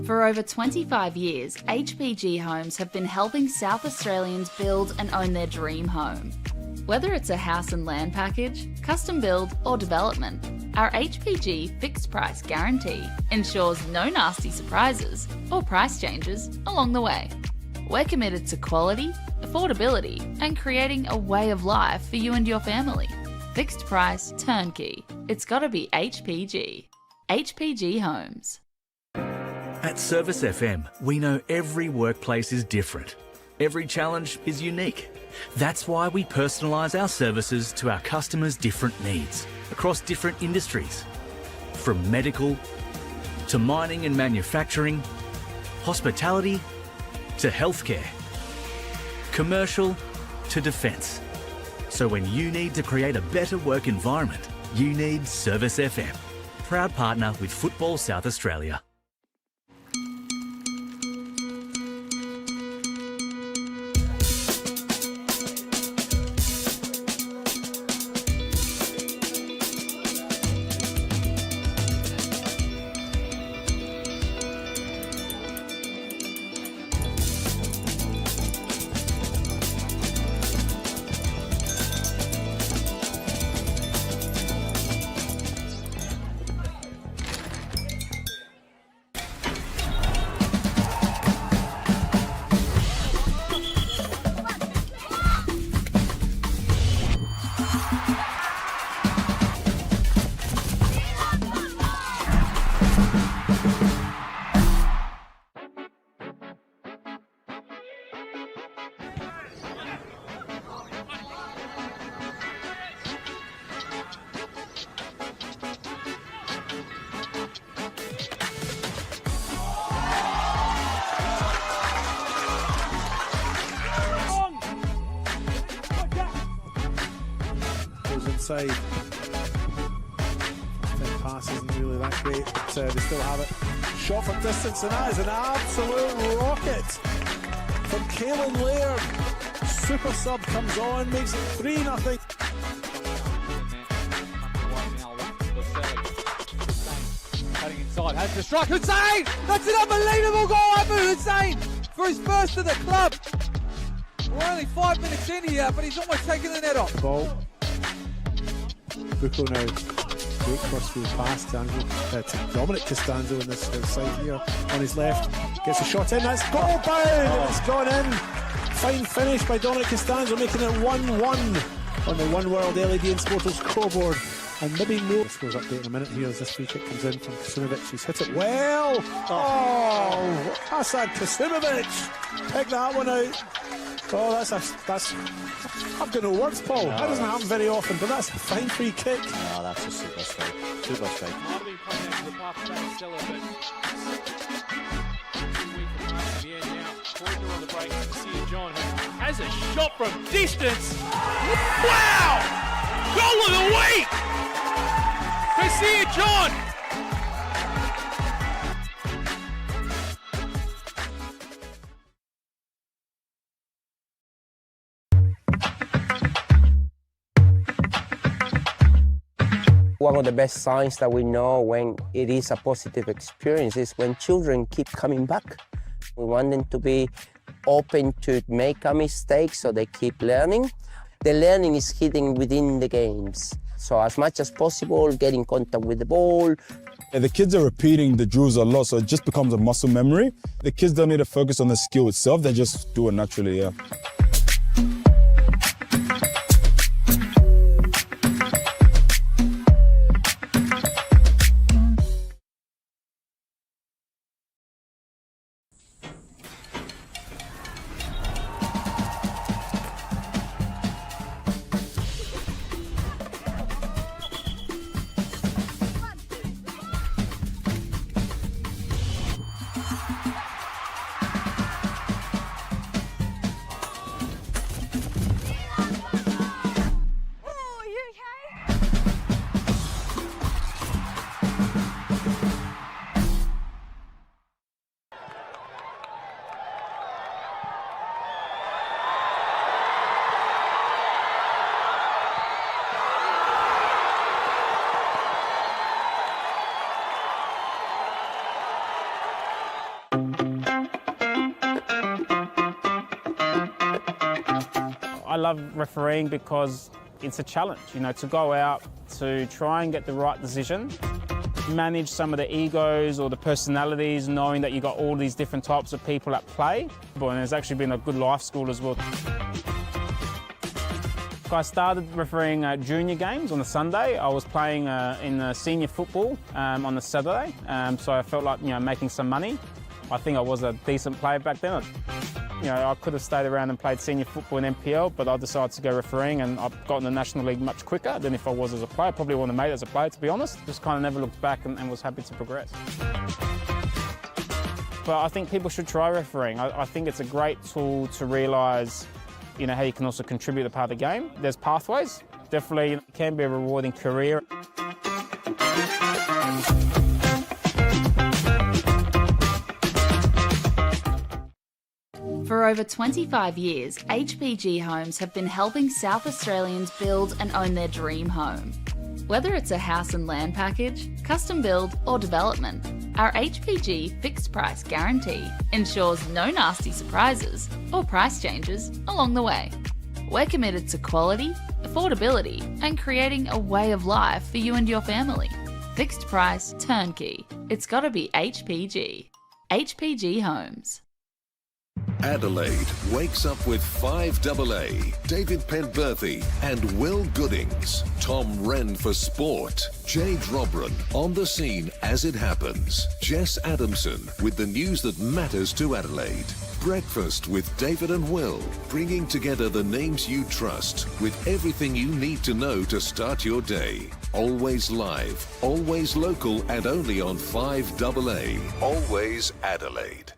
For over 25 years, HPG Homes have been helping South Australians build and own their dream home. Whether it's a house and land package, custom build or development, our HPG fixed price guarantee ensures no nasty surprises or price changes along the way. We're committed to quality, affordability and creating a way of life for you and your family. Fixed price, turnkey. It's gotta be HPG. HPG Homes. At Service FM, we know every workplace is different. Every challenge is unique. That's why we personalise our services to our customers' different needs across different industries. From medical to mining and manufacturing, hospitality to healthcare, commercial to defence. So when you need to create a better work environment, you need Service FM. Proud partner with Football South Australia. Inside. First pass isn't really that great, but they still have it. Shot from distance, and that is an absolute rocket from Caelan Laird. Super sub comes on, makes it 3-0. Cutting inside, has the strike. Hussein! That's an unbelievable goal, Abu Hussein, for his first of the club. We're only 5 minutes in here, but he's almost taken the net off. Ball. Bucco now. Great cross-field pass to Dominic Costanzo in this side here on his left. Gets a shot in, that's goal bound! It's gone in. Fine finish by Dominic Costanzo, making it 1-1 on the One World LED and Sportal scoreboard. And maybe more. Scores update in a minute here as this free kick comes in from Kasimovic. He's hit it well. Oh, Hassan Kasimovic. Pick that one out. Oh, that's I've got no words, Paul. That doesn't happen very often, but that's a fine free kick. Oh, that's a super strike. Super strike. Might have been playing out to the path of that Stella, but the end now. Forger on the break. Sia John has a shot from distance. Wow! Goal of the week! Sia John! One of the best signs that we know when it is a positive experience is when children keep coming back. We want them to be open to make a mistake so they keep learning. The learning is hidden within the games. So as much as possible, get in contact with the ball. The kids are repeating the drills a lot, so it just becomes a muscle memory. The kids don't need to focus on the skill itself, they just do it naturally, yeah. I love refereeing because it's a challenge, you know, to go out to try and get the right decision, manage some of the egos or the personalities, knowing that you've got all these different types of people at play. And it's actually been a good life school as well. I started refereeing junior games on a Sunday. I was playing in senior football on the Saturday, so I felt like, you know, making some money. I think I was a decent player back then. You know, I could have stayed around and played senior football in NPL, but I decided to go refereeing, and I've got in the National League much quicker than if I was as a player. Probably wouldn't have made it as a player, to be honest. Just kind of never looked back and was happy to progress. But I think people should try refereeing. I think it's a great tool to realise, you know, how you can also contribute to part of the game. There's pathways. Definitely it can be a rewarding career. For over 25 years, HPG Homes have been helping South Australians build and own their dream home. Whether it's a house and land package, custom build or development, our HPG fixed price guarantee ensures no nasty surprises or price changes along the way. We're committed to quality, affordability and creating a way of life for you and your family. Fixed price, turnkey. It's gotta be HPG. HPG Homes. Adelaide wakes up with 5AA, David Penberthy and Will Goodings, Tom Wren for sport, Jade Robran on the scene as it happens, Jess Adamson with the news that matters to Adelaide, Breakfast with David and Will, bringing together the names you trust with everything you need to know to start your day. Always live, always local and only on 5AA, always Adelaide.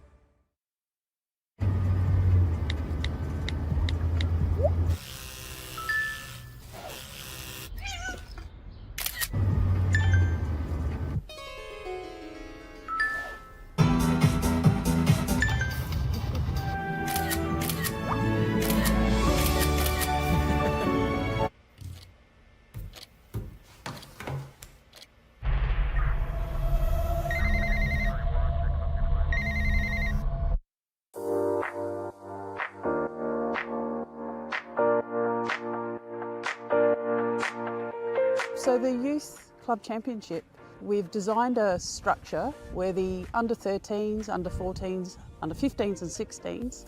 So the Youth Club Championship, we've designed a structure where the under 13s, under 14s, under 15s and 16s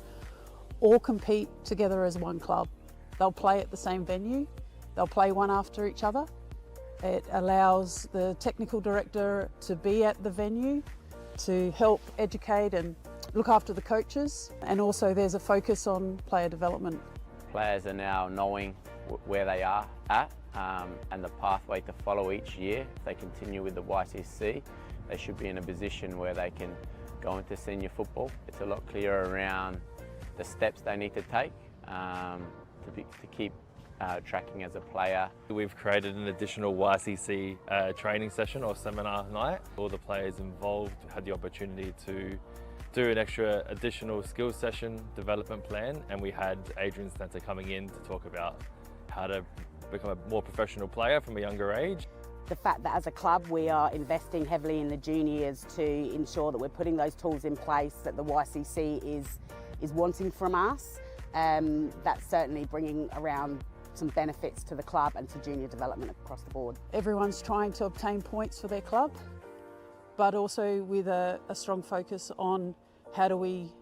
all compete together as one club. They'll play at the same venue, they'll play one after each other. It allows the technical director to be at the venue to help educate and look after the coaches, and also there's a focus on player development. Players are now knowing where they are at and the pathway to follow each year. If they continue with the YCC, they should be in a position where they can go into senior football. It's a lot clearer around the steps they need to take to keep tracking as a player. We've created an additional YCC training session or seminar night. All the players involved had the opportunity to do an extra additional skills session development plan, and we had Adrian Stanter coming in to talk about how to become a more professional player from a younger age. the fact that as a club we are investing heavily in the juniors to ensure that we're putting those tools in place that the YCC is wanting from us. That's certainly bringing around some benefits to the club and to junior development across the board. Everyone's trying to obtain points for their club, but also with a strong focus on how do we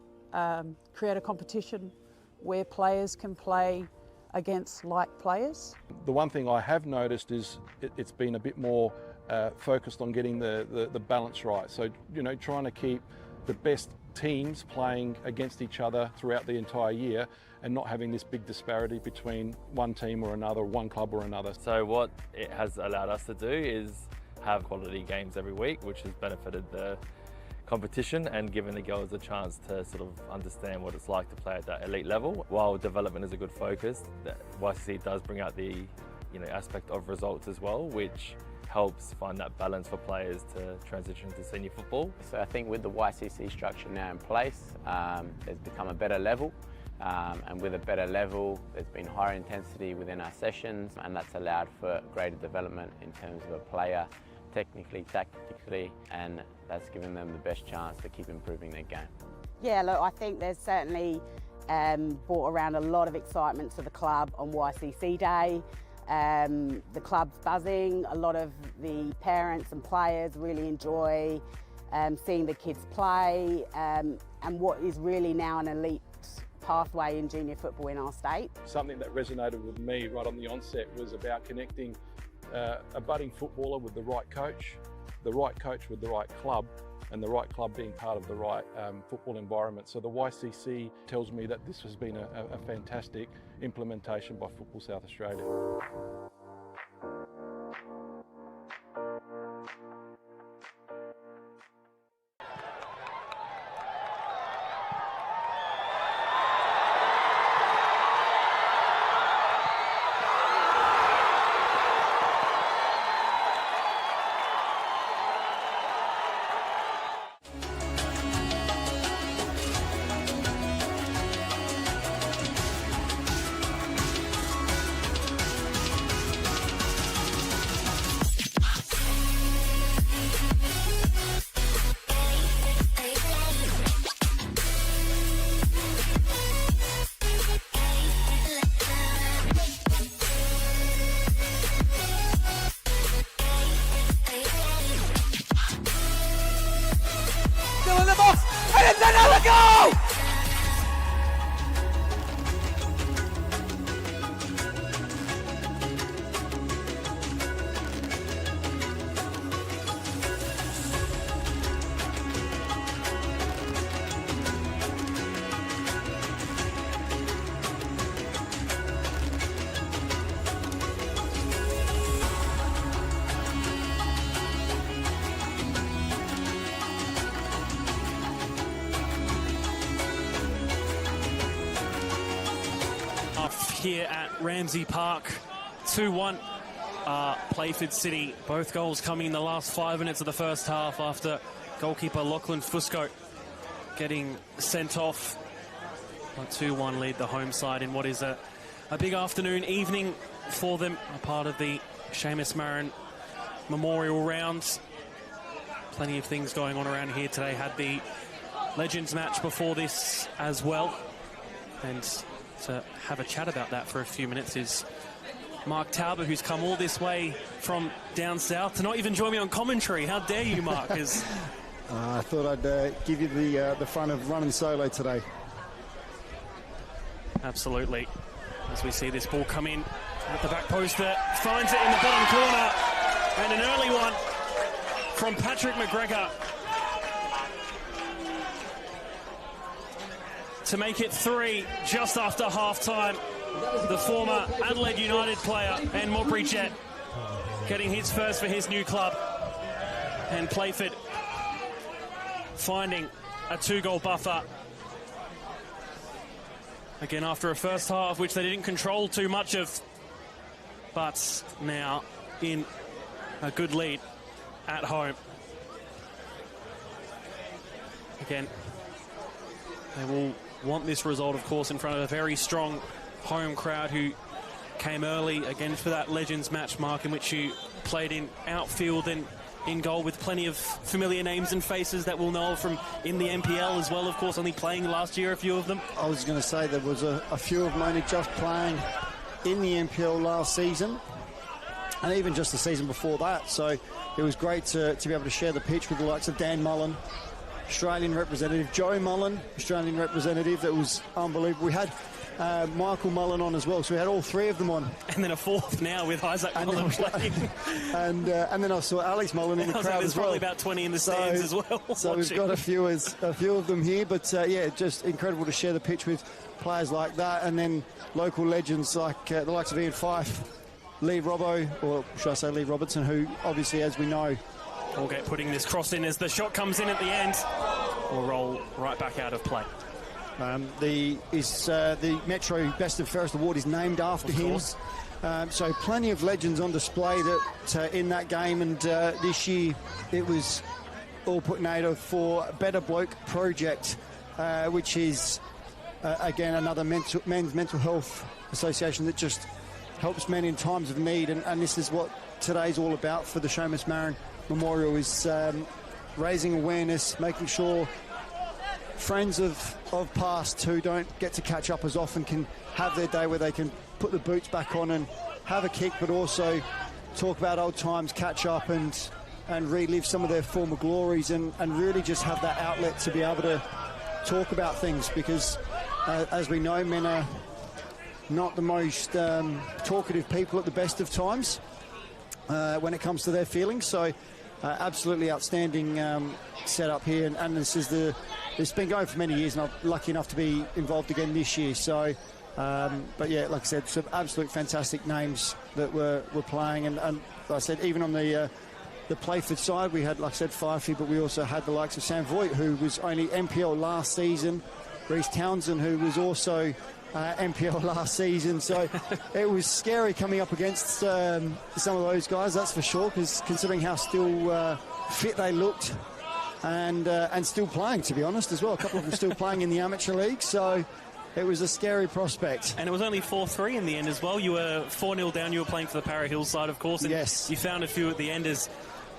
create a competition where players can play against like players. The one thing I have noticed is it's been a bit more focused on getting the balance right. So, you know, trying to keep the best teams playing against each other throughout the entire year and not having this big disparity between one team or another, one club or another. So what it has allowed us to do is have quality games every week, which has benefited the competition and given the girls a chance to sort of understand what it's like to play at that elite level. While development is a good focus, the YCC does bring out the aspect of results as well, which helps find that balance for players to transition to senior football. So I think with the YCC structure now in place, there's become a better level. And with a better level, there's been higher intensity within our sessions, and that's allowed for greater development in terms of a player, technically, tactically, and that's given them the best chance to keep improving their game. Yeah, look, I think there's certainly brought around a lot of excitement to the club on YCC Day. The club's buzzing, a lot of the parents and players really enjoy seeing the kids play, and what is really now an elite pathway in junior football in our state. Something that resonated with me right on the onset was about connecting a budding footballer with the right coach with the right club, and the right club being part of the right football environment. So the YCC tells me that this has been a fantastic implementation by Football South Australia. Here at Ramsey Park, 2-1 Playford City. Both goals coming in the last 5 minutes of the first half after goalkeeper Lachlan Fusco getting sent off. A 2-1 lead the home side in what is a big afternoon evening for them, a part of the Seamus Marin Memorial Rounds. Plenty of things going on around here today. Had the Legends match before this as well, and to have a chat about that for a few minutes is Mark Tauber, who's come all this way from down south to not even join me on commentary. How dare you, Mark? I thought I'd give you the fun of running solo today. Absolutely. As we see this ball come in at the back post, finds it in the bottom corner, and an early one from Patrick McGregor to make it 3 just after half-time. The former Adelaide United player and Mowbray Jet getting his first for his new club. And Playford finding a 2-goal buffer. Again, after a first half which they didn't control too much of, but now in a good lead at home. Again, they will want this result, of course, in front of a very strong home crowd who came early again for that Legends match, Mark, in which you played in outfield and in goal with plenty of familiar names and faces that we'll know from in the NPL as well, of course, only playing last year, a few of them. I was going to say there was a few of them only just playing in the NPL last season, and even just the season before that. So it was great to be able to share the pitch with the likes of Dan Mullen, Australian representative, Joe Mullen, Australian representative. That was unbelievable. We had Michael Mullen on as well, so we had all three of them on. And then a fourth now with Isaac Mullen playing. and then I saw Alex Mullen in the crowd as well. There's probably about 20 in the stands as well. So we've got a few of them here, but yeah, just incredible to share the pitch with players like that, and then local legends like the likes of Ian Fife, Lee Robbo, or should I say Lee Robertson, who obviously, as we know, Allgate putting this cross in as the shot comes in at the end, will roll right back out of play. The Metro Best of Fairest Award is named after him. So plenty of legends on display that in that game, and this year it was all put NATO for Better Bloke Project, which is again another men's mental health association that just helps men in times of need, and this is what today's all about for the Seamus Marin Memorial, is raising awareness, making sure friends of past who don't get to catch up as often can have their day where they can put the boots back on and have a kick, but also talk about old times, catch up and relive some of their former glories, and really just have that outlet to be able to talk about things, because as we know, men are not the most talkative people at the best of times when it comes to their feelings. So absolutely outstanding setup here, and this is it's been going for many years, and I'm lucky enough to be involved again this year. So but yeah, like I said, some absolute fantastic names that were playing, and like I said, even on the Playford side, we had, like I said, Fifey, but we also had the likes of Sam Voigt, who was only NPL last season, Reece Townsend, who was also NPL last season. So it was scary coming up against some of those guys, that's for sure, because considering how still fit they looked, and still playing, to be honest, as well. A couple of them still playing in the amateur league, so it was a scary prospect. And it was only 4-3 in the end as well. You were 4-0 down. You were playing for the Para Hills side, of course, and yes, you found a few at the end as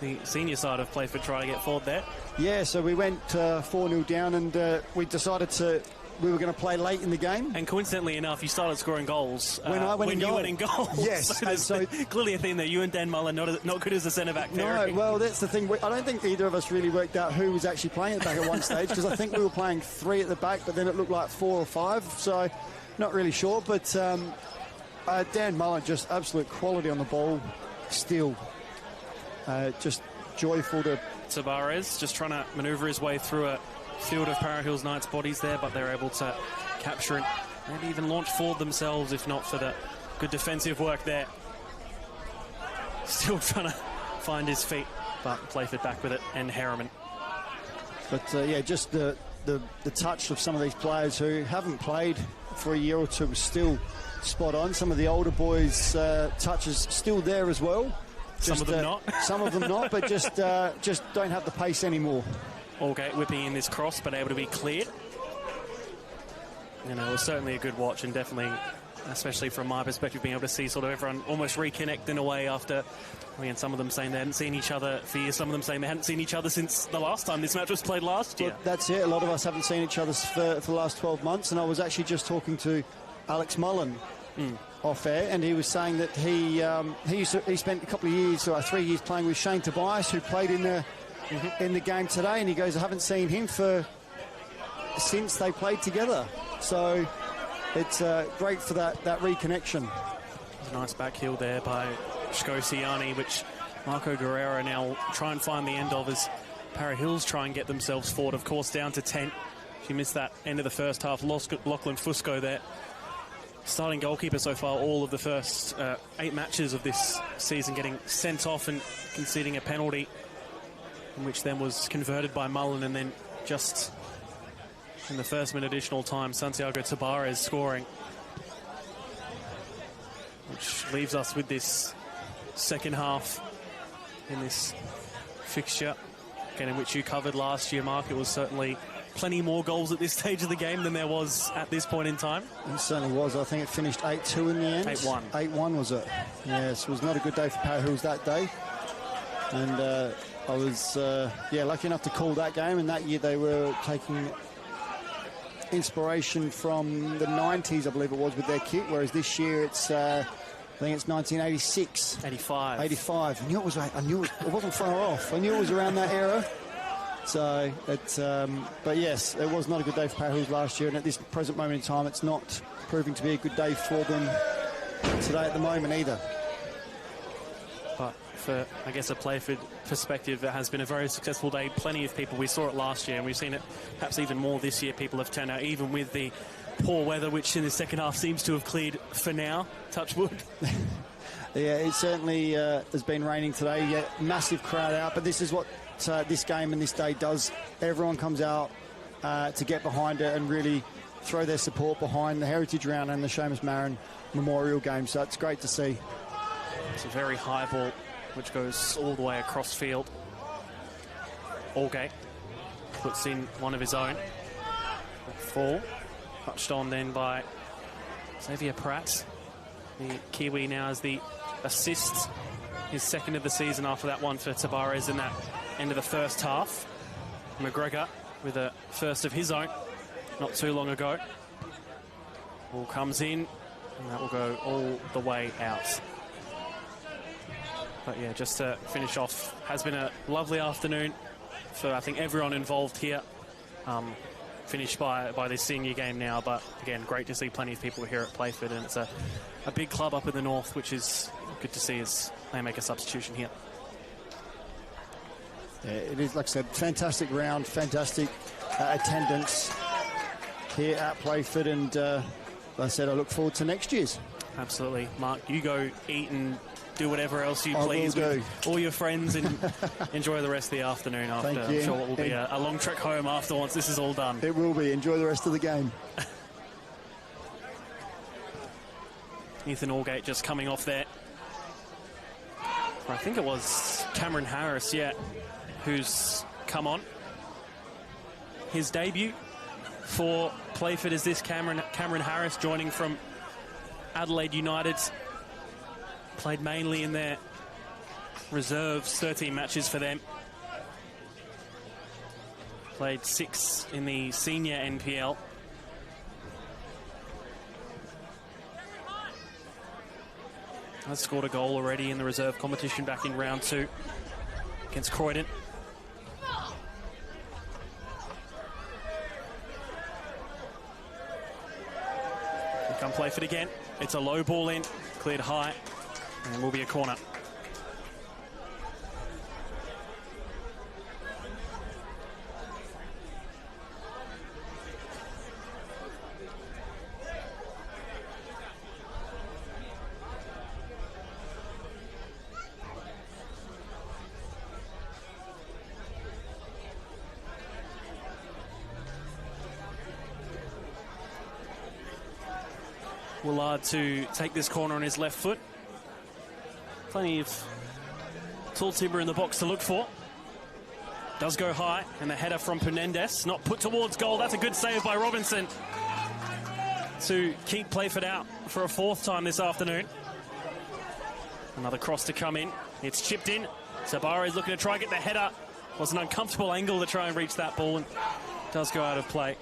the senior side of Playford trying to get forward there. Yeah, so we went 4-0 down, and we decided we were going to play late in the game. And coincidentally enough, you started scoring goals when I went in goal. You went in goal. Yes. So clearly a theme there. You and Dan Mullen not good as a centre-back pairing. No, well, that's the thing. I don't think either of us really worked out who was actually playing at the back at one stage, because I think we were playing 3 at the back, but then it looked like 4 or 5, so not really sure. But Dan Mullen, just absolute quality on the ball still. Just joyful to... Tabarez just trying to manoeuvre his way through a field of Para Hills Knights bodies there, but they're able to capture it, maybe even launch forward themselves if not for the good defensive work there. Still trying to find his feet, but Playford back with it, and Harriman. But yeah, just the touch of some of these players who haven't played for a year or two was still spot on. Some of the older boys' touches still there as well. Some of them not. Some of them not, but just don't have the pace anymore. Allgate whipping in this cross, but able to be cleared. And it was certainly a good watch, and definitely, especially from my perspective, being able to see sort of everyone almost reconnect in a way after, again, some of them saying they hadn't seen each other for years, some of them saying they hadn't seen each other since the last time this match was played last year. Well, that's it. A lot of us haven't seen each other for the last 12 months, and I was actually just talking to Alex Mullen off air, and he was saying that he spent a couple of years, or 3 years, playing with Shane Tobias, who played in the game today, and he goes, I haven't seen him since they played together. So it's great for that reconnection. A nice back heel there by Shkosiani, which Marco Guerrero now try and find the end of as Para Hills try and get themselves forward, of course, down to 10. She missed that end of the first half. Lachlan Fusco there, starting goalkeeper so far, all of the first 8 matches of this season, getting sent off and conceding a penalty, in which then was converted by Mullen, and then just in the first minute additional time, Santiago Tabarez scoring, which leaves us with this second half in this fixture, again, in which you covered last year, Mark. It was certainly plenty more goals at this stage of the game than there was at this point in time. It certainly was. I think it finished 8-2 in the end. 8-1. 8-1 was it? Yes, it was not a good day for Para Hills that day. And I was lucky enough to call that game, and that year they were taking inspiration from the 90s, I believe it was, with their kit, whereas this year it's I think it's 1986. 85. I knew it wasn't far off. I knew it was around that era. So, but yes, it was not a good day for Para Hills last year, and at this present moment in time, it's not proving to be a good day for them today at the moment either. But for, I guess, a Playford perspective, it has been a very successful day. Plenty of people, we saw it last year, and we've seen it perhaps even more this year. People have turned out, even with the poor weather, which in the second half seems to have cleared for now, touch wood. Yeah, it certainly has been raining today. Yeah, massive crowd out, but this is what this game and this day does. Everyone comes out to get behind it and really throw their support behind the Heritage Round and the Seamus Marin Memorial Game. So it's great to see. It's a very high ball which goes all the way across field. Allgate puts in one of his own. Fall touched on then by Xavier Pratt. The Kiwi now has the assist, his second of the season after that one for Tabares in that end of the first half. McGregor with a first of his own not too long ago. Ball comes in, and that will go all the way out. But yeah, just to finish off, has been a lovely afternoon for, I think, everyone involved here. Finished by this senior game now, but again, great to see plenty of people here at Playford, and it's a big club up in the north, which is good to see as they make a substitution here. Yeah, it is, like I said, fantastic round, fantastic attendance here at Playford, and like I said, I look forward to next year's. Absolutely. Mark, you go eat and do whatever else you please with all your friends and enjoy the rest of the afternoon after. Thank you. I'm sure it will be a long trek home after once this is all done. It will be. Enjoy the rest of the game. Ethan Allgate just coming off there. I think it was Cameron Harris, who's come on. His debut for Playford is this Cameron Harris, joining from Adelaide United. Played mainly in their reserves, 13 matches for them. Played 6 in the senior NPL. Has scored a goal already in the reserve competition back in round 2 against Croydon. Here come Playford again. It's a low ball in, cleared high, and will be a corner. Willard to take this corner on his left foot. Plenty of tall timber in the box to look for. Does go high, and the header from Penendez, not put towards goal. That's a good save by Robinson to keep Playford out for a 4th time this afternoon. Another cross to come in. It's chipped in. Sabara is looking to try and get the header. Was an uncomfortable angle to try and reach that ball, and does go out of play.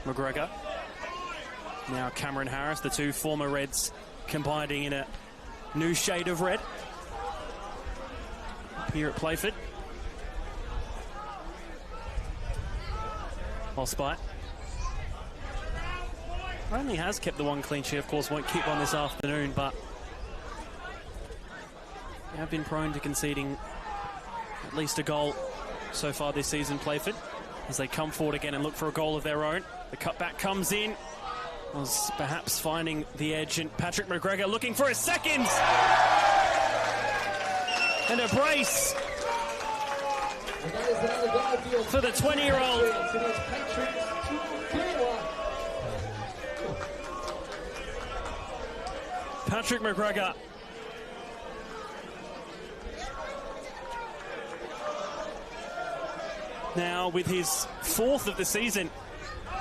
McGregor. Now Cameron Harris, the two former Reds combining in a new shade of red here at Playford. Osby only has kept the one clean sheet, of course won't keep one this afternoon, but they have been prone to conceding at least a goal so far this season, Playford, as they come forward again and look for a goal of their own. The cutback comes in, was perhaps finding the edge, and Patrick McGregor looking for a second. And a brace for the 20-year-old. Patrick McGregor. Now with his 4th of the season,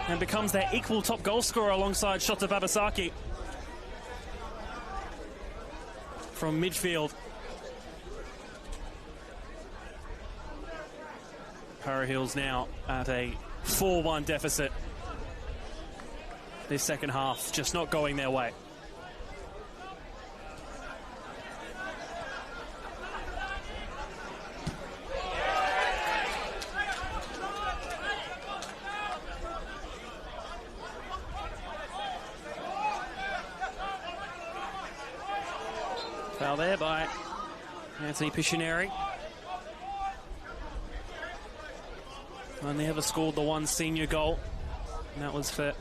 and becomes their equal top goal scorer alongside Shota Babasaki from midfield. Para Hills now at a 4-1 deficit. This second half just not going their way. Foul there by Anthony Pictionary. Only ever scored the one senior goal, and that was for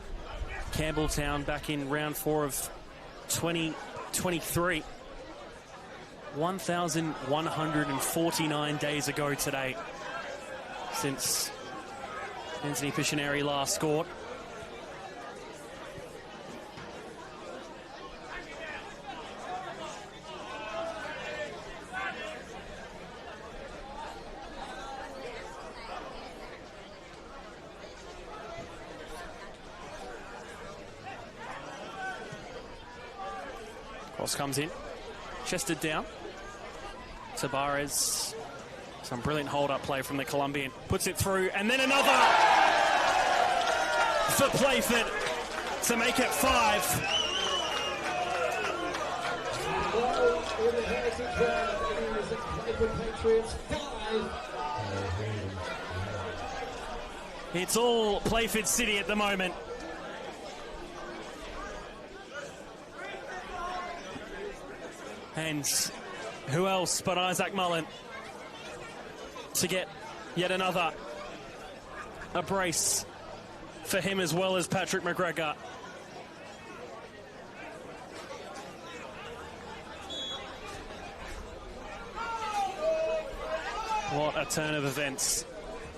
Campbelltown back in round 4 of 2023. 1,149 days ago today since Anthony Pictionary last scored. Comes in, chested down. Tabarez, some brilliant hold-up play from the Colombian. Puts it through, and then another for Playford to make it 5. It's all Playford City at the moment. And who else but Isaac Mullen to get yet another a brace for him as well as Patrick McGregor. What a turn of events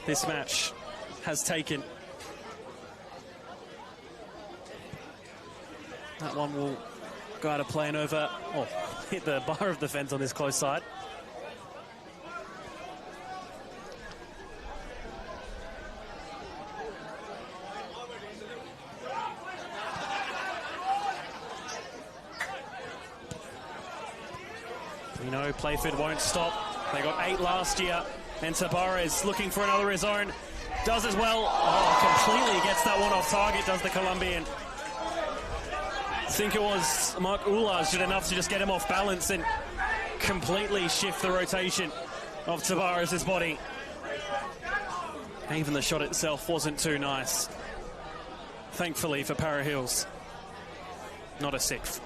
this match has taken. That one will go out of play and over. Oh, hit the bar of the fence on this close side. You know, Playford won't stop. They got 8 last year, and Tabarez looking for another of his own. Does as well. Oh, completely gets that one off target, does the Colombian. I think it was Mark Ulaj did enough to just get him off balance and completely shift the rotation of Tabarez's body. Even the shot itself wasn't too nice. Thankfully for Para Hills, not a 6th.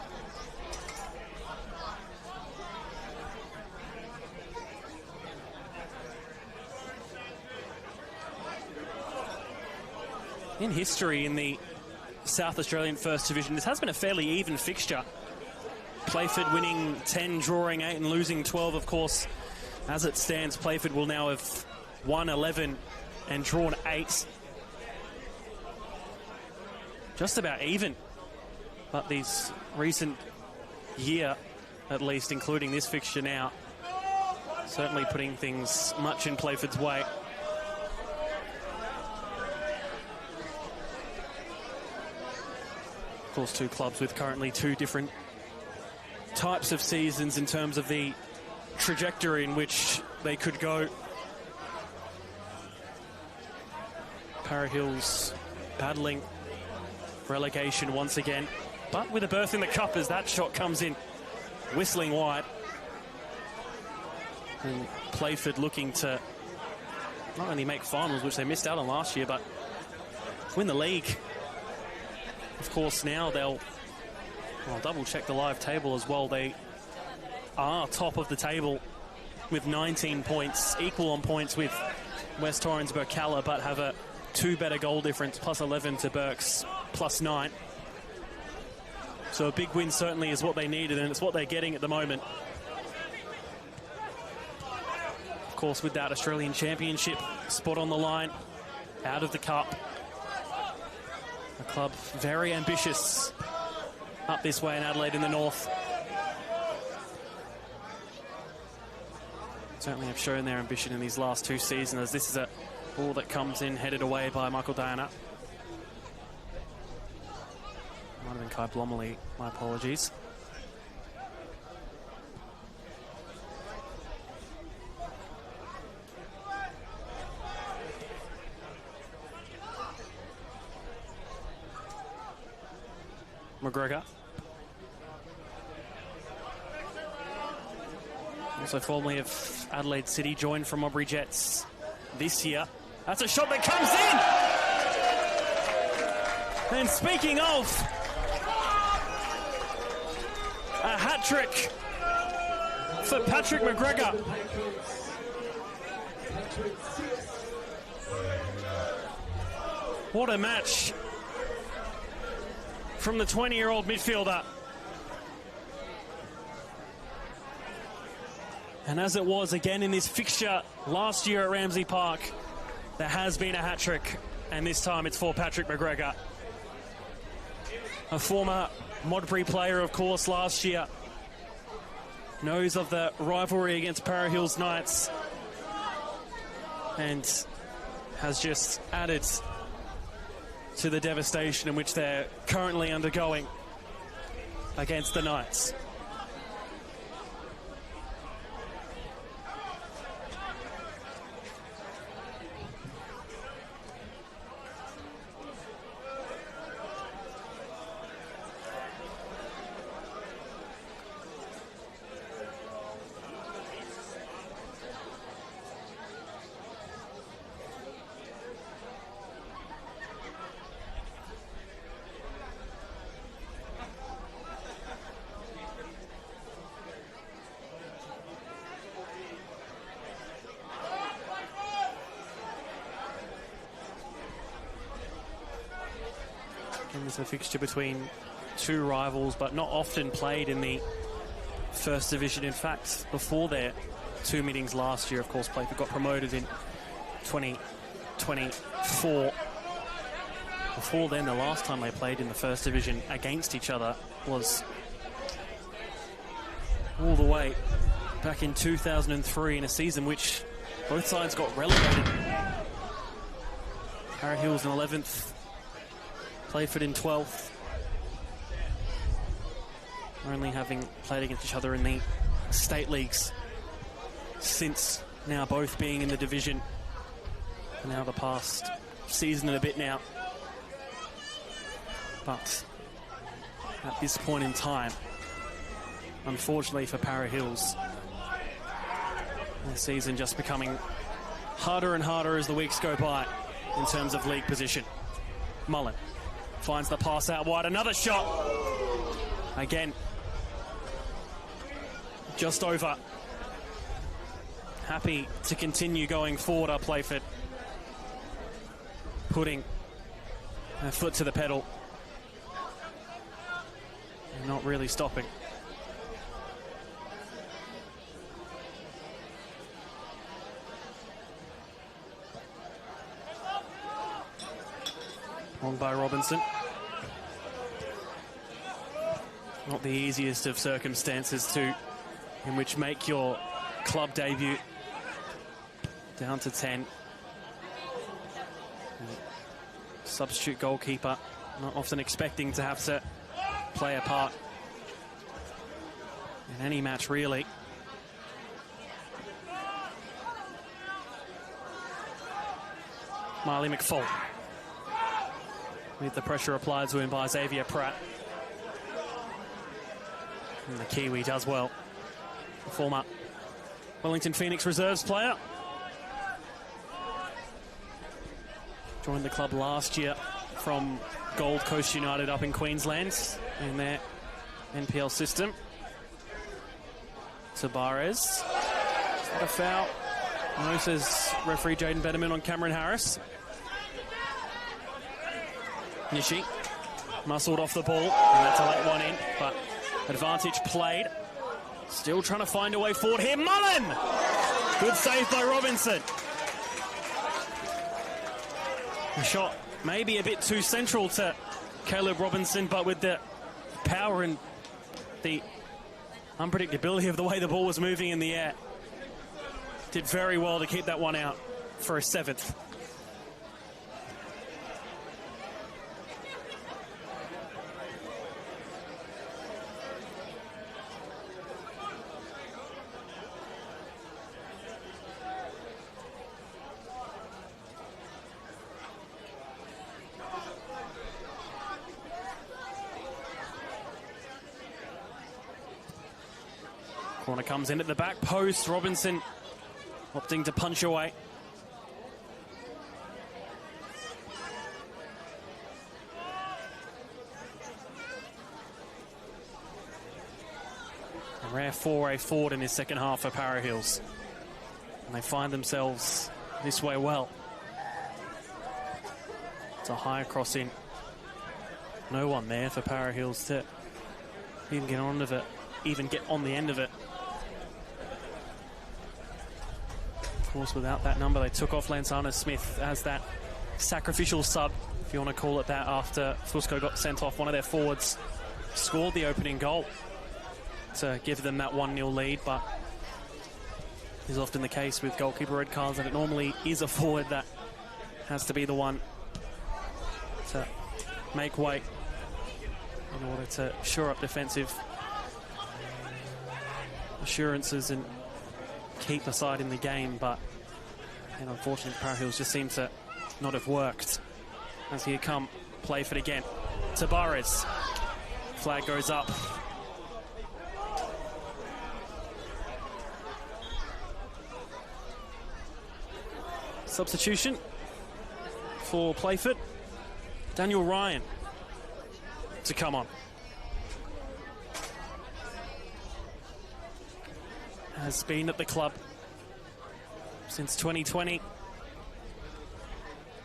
In history in the South Australian First Division, this has been a fairly even fixture. Playford winning 10, drawing 8 and losing 12, of course. As it stands, Playford will now have won 11 and drawn 8. Just about even. But this recent year, at least, including this fixture now, certainly putting things much in Playford's way. Of course, 2 clubs with currently 2 different types of seasons in terms of the trajectory in which they could go. Para Hills battling relegation once again, but with a berth in the cup as that shot comes in, whistling wide. And Playford looking to not only make finals, which they missed out on last year, but win the league. Of course, now I'll double check the live table as well. They are top of the table with 19 points, equal on points with West Torrens Burkalla, but have a 2 better goal difference, plus 11 to Burke's plus 9. So a big win certainly is what they needed, and it's what they're getting at the moment. course, with that Australian Championship spot on the line, out of the cup. A club very ambitious up this way in Adelaide in the north. Certainly have shown their ambition in these last 2 seasons, as this is a ball that comes in headed away by Michael Diana. Might have been Kai Blomley, my apologies. McGregor. Also formerly of Adelaide City, joined from Aubrey Jets this year. That's a shot that comes in! And speaking of, a hat-trick for Patrick McGregor. What a match from the 20-year-old midfielder. And as it was again in this fixture last year at Ramsey Park, there has been a hat-trick, and this time it's for Patrick McGregor. A former Modbury player, of course, last year. Knows of the rivalry against Para Hills Knights, and has just added to the devastation in which they're currently undergoing against the Knights. It's a fixture between two rivals, but not often played in the First Division. In fact, before their 2 meetings last year, of course, Playford got promoted in 2024. Before then, the last time they played in the First Division against each other was all the way back in 2003, in a season which both sides got relegated. Para Hills in 11th. Playford in 12th. Only having played against each other in the state leagues since now both being in the division. Now the past season and a bit now. But at this point in time, unfortunately for Para Hills, the season just becoming harder and harder as the weeks go by in terms of league position. Mullen finds the pass out wide, another shot. Again, just over. Happy to continue going forward, our Playford. Putting a foot to the pedal. And not really stopping. On by Robinson. Not the easiest of circumstances in which make your club debut. Down to 10. Substitute goalkeeper, not often expecting to have to play a part in any match, really. Marley McFall, with the pressure applied to him by Xavier Pratt. And the Kiwi does well. The former Wellington Phoenix reserves player. Joined the club last year from Gold Coast United up in Queensland in their NPL system. Tabarez. Is that a foul? No, says referee Jaden Betterman on Cameron Harris. Nishi muscled off the ball, and that's a late one in, but advantage played. Still trying to find a way forward here. Mullen! Good save by Robinson. The shot maybe a bit too central to Caleb Robinson, but with the power and the unpredictability of the way the ball was moving in the air, did very well to keep that one out for a 7th. Corner comes in at the back post. Robinson opting to punch away. A rare foray forward in his second half for Para Hills. And they find themselves this way well. It's a high cross in. No one there for Para Hills to even get on the end of it. Of course, without that number, they took off Lansana Smith as that sacrificial sub, if you want to call it that, after Fusco got sent off. One of their forwards scored the opening goal to give them that 1-0 lead, but is often the case with goalkeeper red cards, and it normally is a forward that has to be the one to make way in order to shore up defensive assurances and keep the side in the game. But unfortunately, Para Hills just seemed to not have worked. As here come Playford again. Tabarez. Flag goes up. Substitution for Playford. Daniel Ryan to come on. Has been at the club since 2020.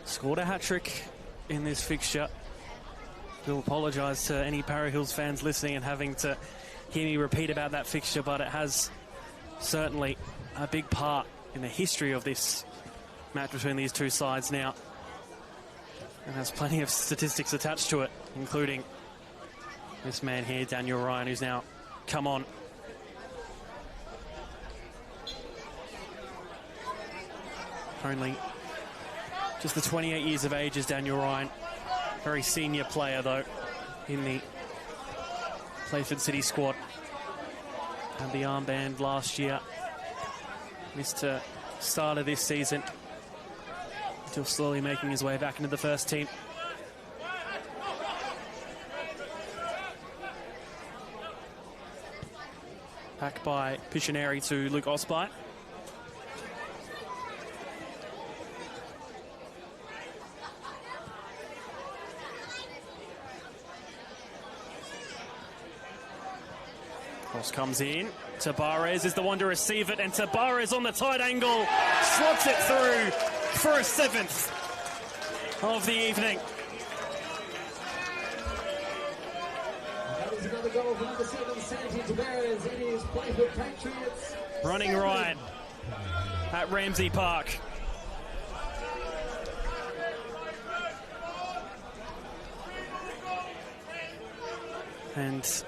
Scored a hat-trick in this fixture. Do apologise to any Para Hills fans listening and having to hear me repeat about that fixture, but it has certainly a big part in the history of this match between these two sides now. And has plenty of statistics attached to it, including this man here, Daniel Ryan, who's now come on. Only just the 28 years of age is Daniel Ryan. Very senior player, though, in the Playford City squad. Had the armband last year. Missed the start of this season. Still slowly making his way back into the first team. Back by Pictionary to Luke Osby. Cross comes in. Tabarez is the one to receive it, and Tabarez on the tight angle slots it through for a 7th of the evening. That is another goal from number 7, Santi Tabarez. It is Playford Patriots. Running right at Ramsey Park. And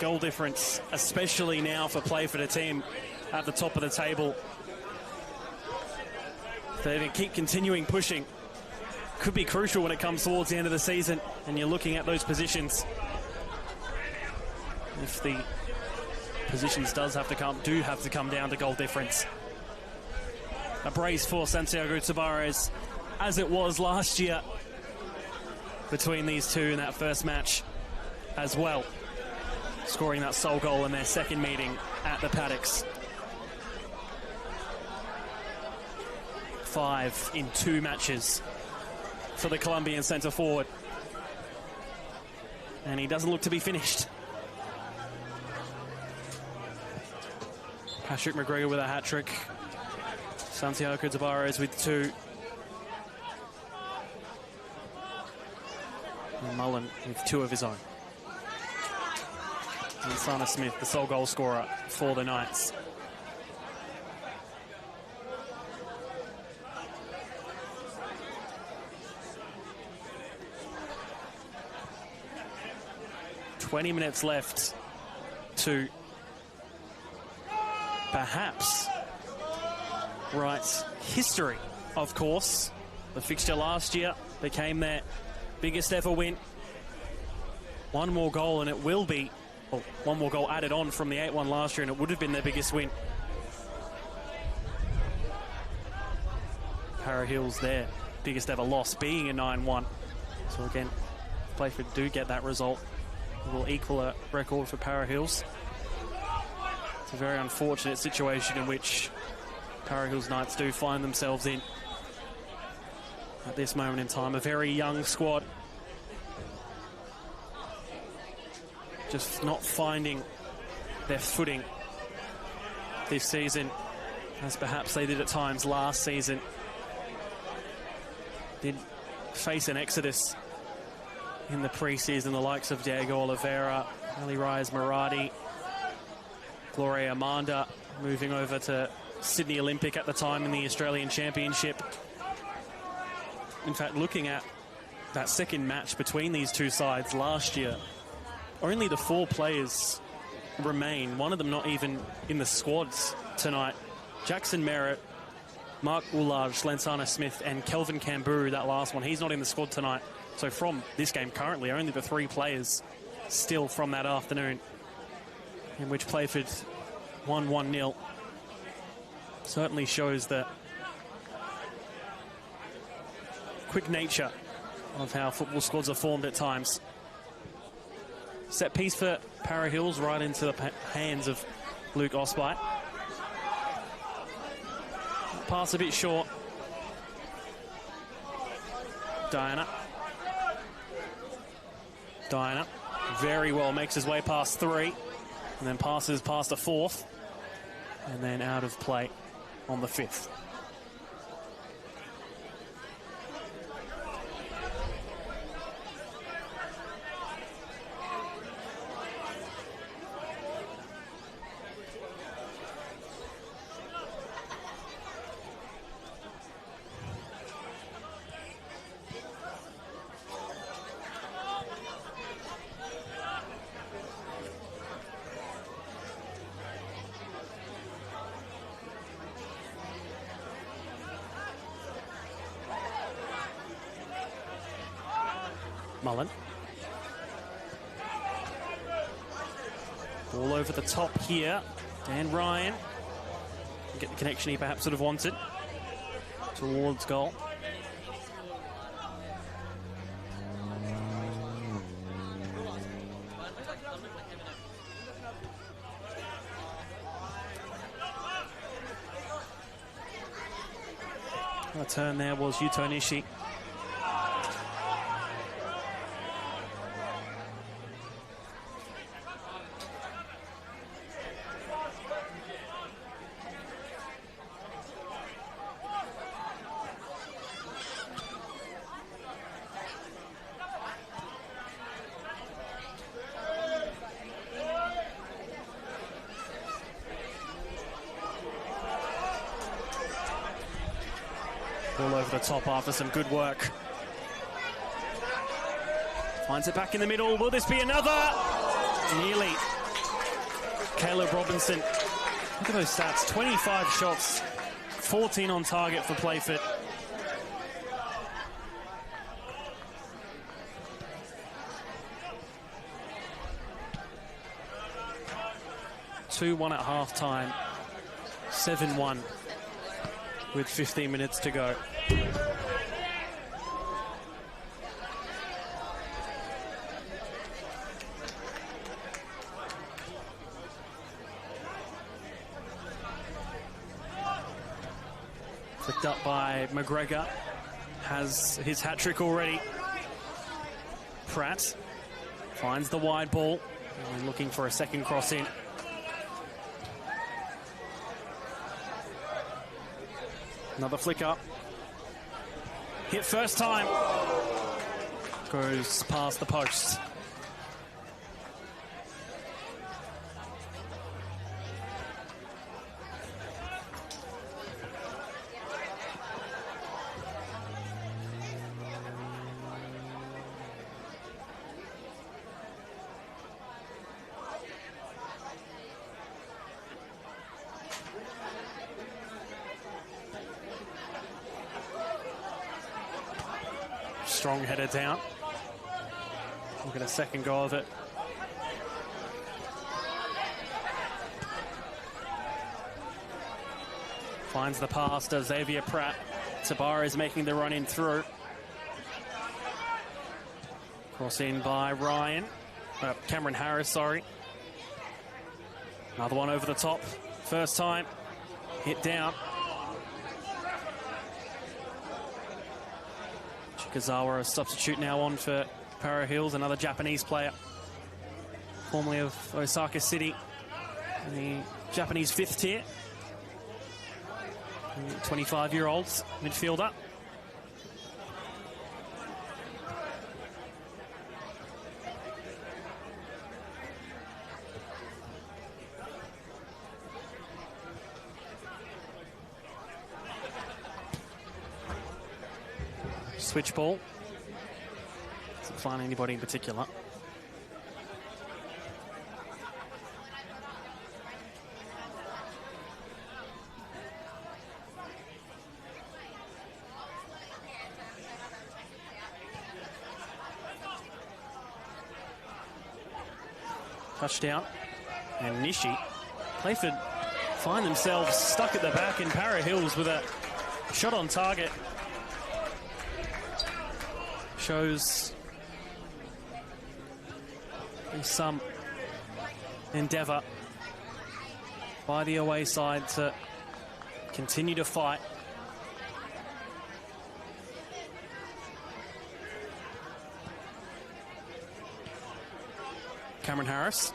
goal difference, especially now for Playford, a team at the top of the table. They can keep continuing pushing. Could be crucial when it comes towards the end of the season and you're looking at those positions. If the positions do have to come down to goal difference. A brace for Santiago Tabarez, as it was last year between these two in that first match as well, scoring that sole goal in their second meeting at the Paddocks. 5 in 2 matches for the Colombian centre forward. And he doesn't look to be finished. Patrick McGregor with a hat-trick. Santiago Tabarez with 2. And Mullen with 2 of his own. And Sana Smith, the sole goal scorer for the Knights. 20 minutes left to perhaps write history, of course. The fixture last year became their biggest ever win. One more goal and it will be, well, one more goal added on from the 8-1 last year and it would have been their biggest win. Para Hills their biggest ever loss being a 9-1. So again, if Playford do get that result, it will equal a record for Para Hills. It's a very unfortunate situation in which Para Hills Knights do find themselves in at this moment in time. A very young squad, just not finding their footing this season, as perhaps they did at times last season. Did face an exodus in the pre-season, the likes of Diego Oliveira, Ali Reyes Maradi, Gloria Amanda moving over to Sydney Olympic at the time in the Australian Championship. In fact, looking at that second match between these two sides last year, only the 4 players remain, one of them not even in the squads tonight. Jackson Merritt, Mark Ullage, Lensana Smith and Kelvin Kamburu, that last one, he's not in the squad tonight. So from this game currently, only the 3 players still from that afternoon, in which Playford won 1-0. Certainly shows the quick nature of how football squads are formed at times. Set piece for Para Hills right into the hands of Luke Osbite. Pass a bit short. Diana very well makes his way past 3 and then passes past a 4th and then out of play on the 5th. Mullen. Ball over the top here. Dan Ryan. Get the connection he perhaps would have wanted towards goal. The turn there was Yuto Nishi. Ball over the top after some good work. Finds it back in the middle. Will this be another? Nearly. Caleb Robinson. Look at those stats. 25 shots, 14 on target for Playford. (2-1) at half-time. 7-1. With 15 minutes to go. Flicked up by McGregor. Has his hat-trick already. Pratt finds the wide ball. And looking for a second cross in. Another flick up. Hit first time. Goes past the post. Strong header down. Look at a second go of it. Finds the pass to Xavier Pratt. Tabara is making the run in through. Cross in by Ryan. Cameron Harris, sorry. Another one over the top. First time. Hit down. Chikazawa, a substitute now on for Para Hills, another Japanese player. Formerly of Osaka City. The Japanese fifth tier. 25-year-old midfielder. Switch ball. Doesn't find anybody in particular. Touchdown. And Nishi. Playford find themselves stuck at the back in Para Hills with a shot on target. Shows some endeavour by the away side to continue to fight. Cameron Harris.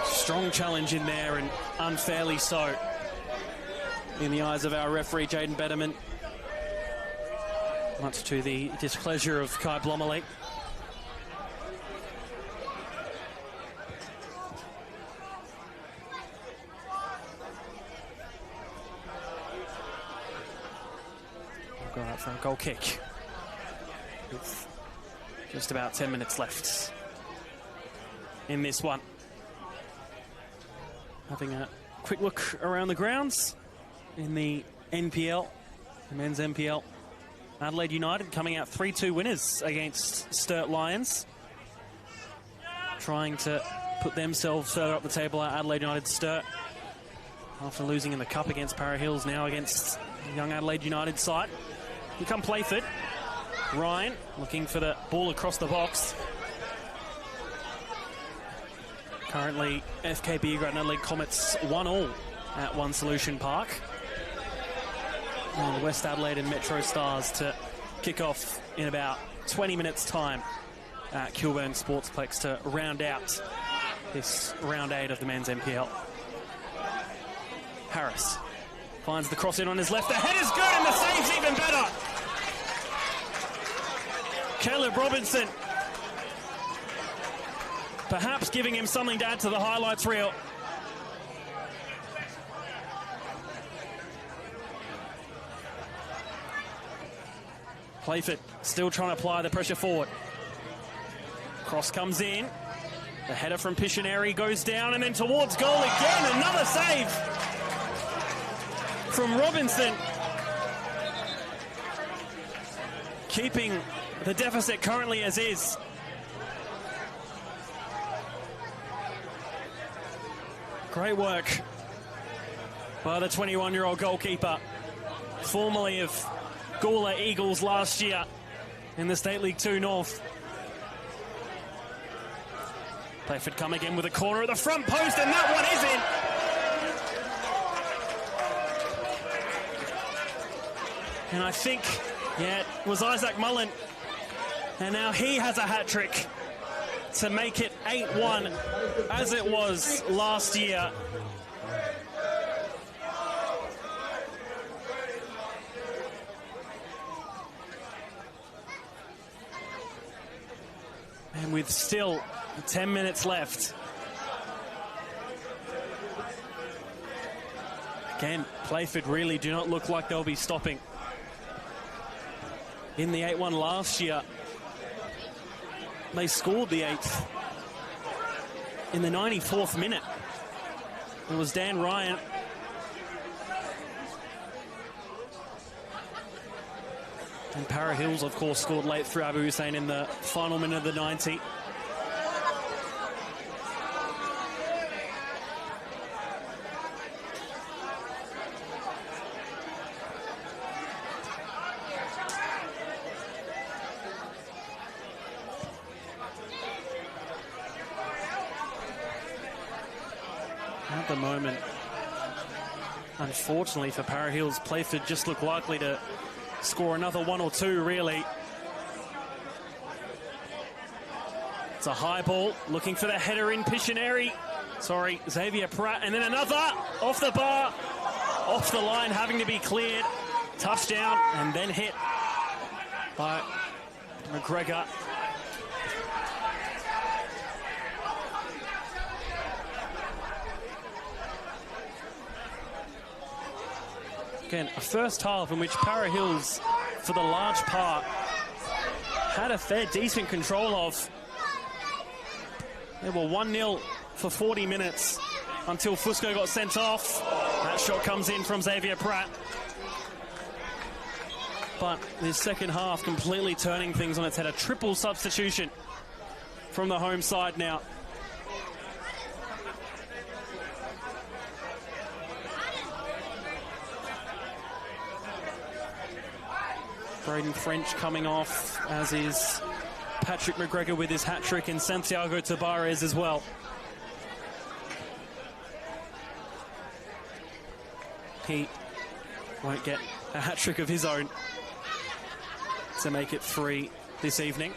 Strong challenge in there, and unfairly so in the eyes of our referee, Jaden Betterman. Much to the displeasure of Kai Blommerly. Going out for a goal kick. With just about 10 minutes left in this one. Having a quick look around the grounds in the NPL, the men's NPL. Adelaide United coming out 3-2 winners against Sturt Lions. Trying to put themselves further up the table at Adelaide United Sturt. After losing in the cup against Para Hills, now against young Adelaide United side. Here come Playford. Ryan looking for the ball across the box. Currently, FKB Great Adelaide Comets 1-1 at One Solution Park. And West Adelaide and Metro Stars to kick off in about 20 minutes' time at Kilburn Sportsplex to round out this round 8 of the men's NPL. Harris finds the cross in on his left. The head is good and the save's even better. Caleb Robinson perhaps giving him something to add to the highlights reel. Playford still trying to apply the pressure forward. Cross comes in. The header from Pictionary goes down and then towards goal again. Another save from Robinson. Keeping the deficit currently as is. Great work by the 21-year-old goalkeeper, formerly of Gawler Eagles last year in the State League 2 North. Playford come again with a corner at the front post, and that one is in. And I think, yeah, it was Isaac Mullen. And now he has a hat-trick to make it 8-1, as it was last year. And with still 10 minutes left. Again, Playford really do not look like they'll be stopping. In the 8-1 last year, they scored the 8th in the 94th minute. It was Dan Ryan And Para Hills, of course, scored late through Abu Hussein in the final minute of the 90. At the moment, unfortunately for Para Hills, Playford just look likely to score another one or two, really. It's a high ball, looking for the header in Pictionary. Sorry, Xavier Pratt, and then another off the bar, off the line, having to be cleared. Touchdown, and then hit by McGregor. Again, a first half in which Para Hills, for the large part, had a fair decent control of. They were 1-0 for 40 minutes until Fusco got sent off. That shot comes in from Xavier Pratt. But this second half completely turning things on its head. A triple substitution from the home side now. Braden French coming off, as is Patrick McGregor with his hat-trick, and Santiago Tabarez as well. He won't get a hat-trick of his own to make it 3 this evening.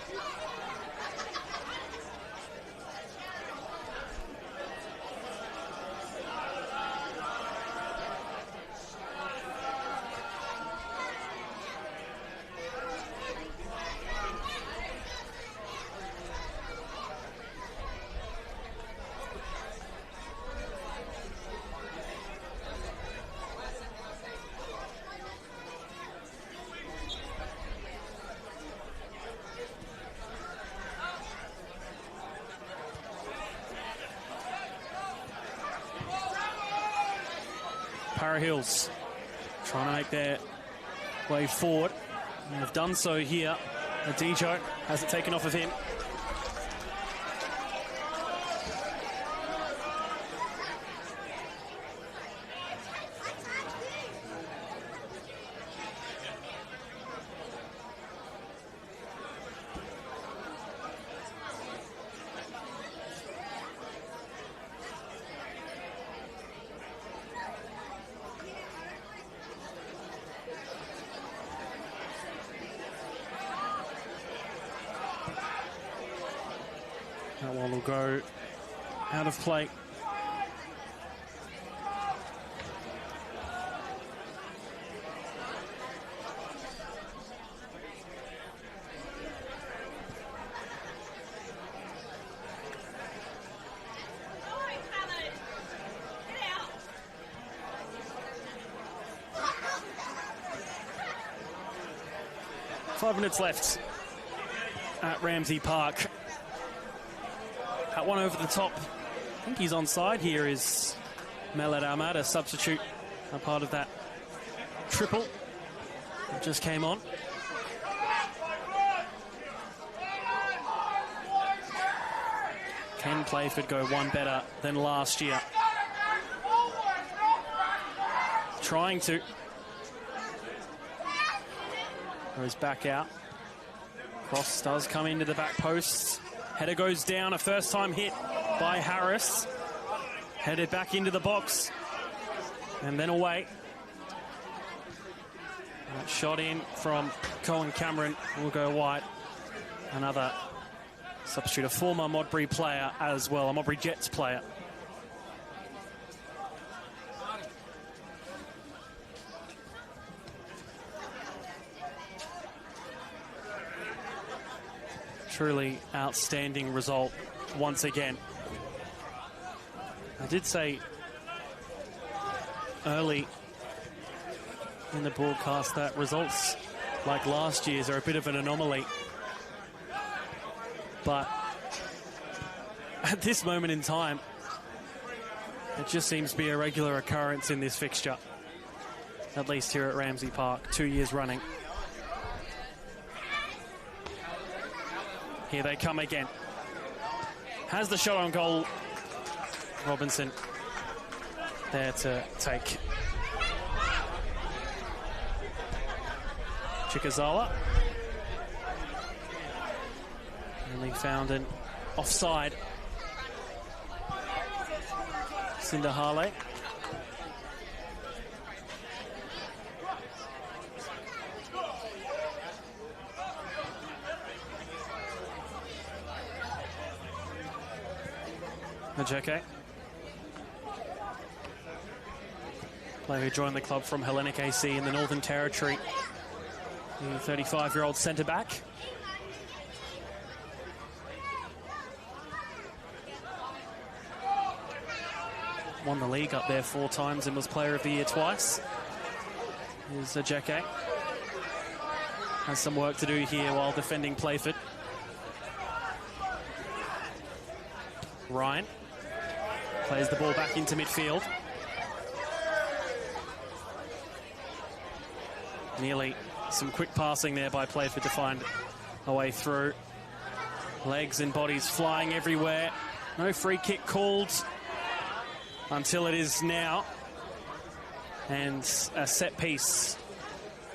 Para Hills trying to make their way forward. And have done so here. Adijo has it taken off of him. That one will go out of play. Five minutes left at Ramsey Park. That one over the top. I think he's onside here is Melad Ahmad, a substitute, a part of that triple that just came on. Can Playford go one better than last year? Trying to. Goes back out. Cross does come into the back posts. Header goes down, a first-time hit by Harris. Headed back into the box. And then away. That shot in from Cohen Cameron will go wide. Another substitute, a former Modbury player as well, a Modbury Jets player. Truly outstanding result once again. I did say early in the broadcast that results like last year's are a bit of an anomaly. But at this moment in time, it just seems to be a regular occurrence in this fixture, at least here at Ramsey Park, 2 years running. Here they come again. Has the shot on goal. Robinson there to take Chikazawa. Only found an offside. Sindahale. Majeke. Player who joined the club from Hellenic AC in the Northern Territory. The 35-year-old centre-back. Won the league up there 4 times and was Player of the Year twice. Here's Ajeke. Has some work to do here while defending Playford. Ryan plays the ball back into midfield. Nearly some quick passing there by Playford to find a way through. Legs and bodies flying everywhere. No free kick called until it is now. And a set piece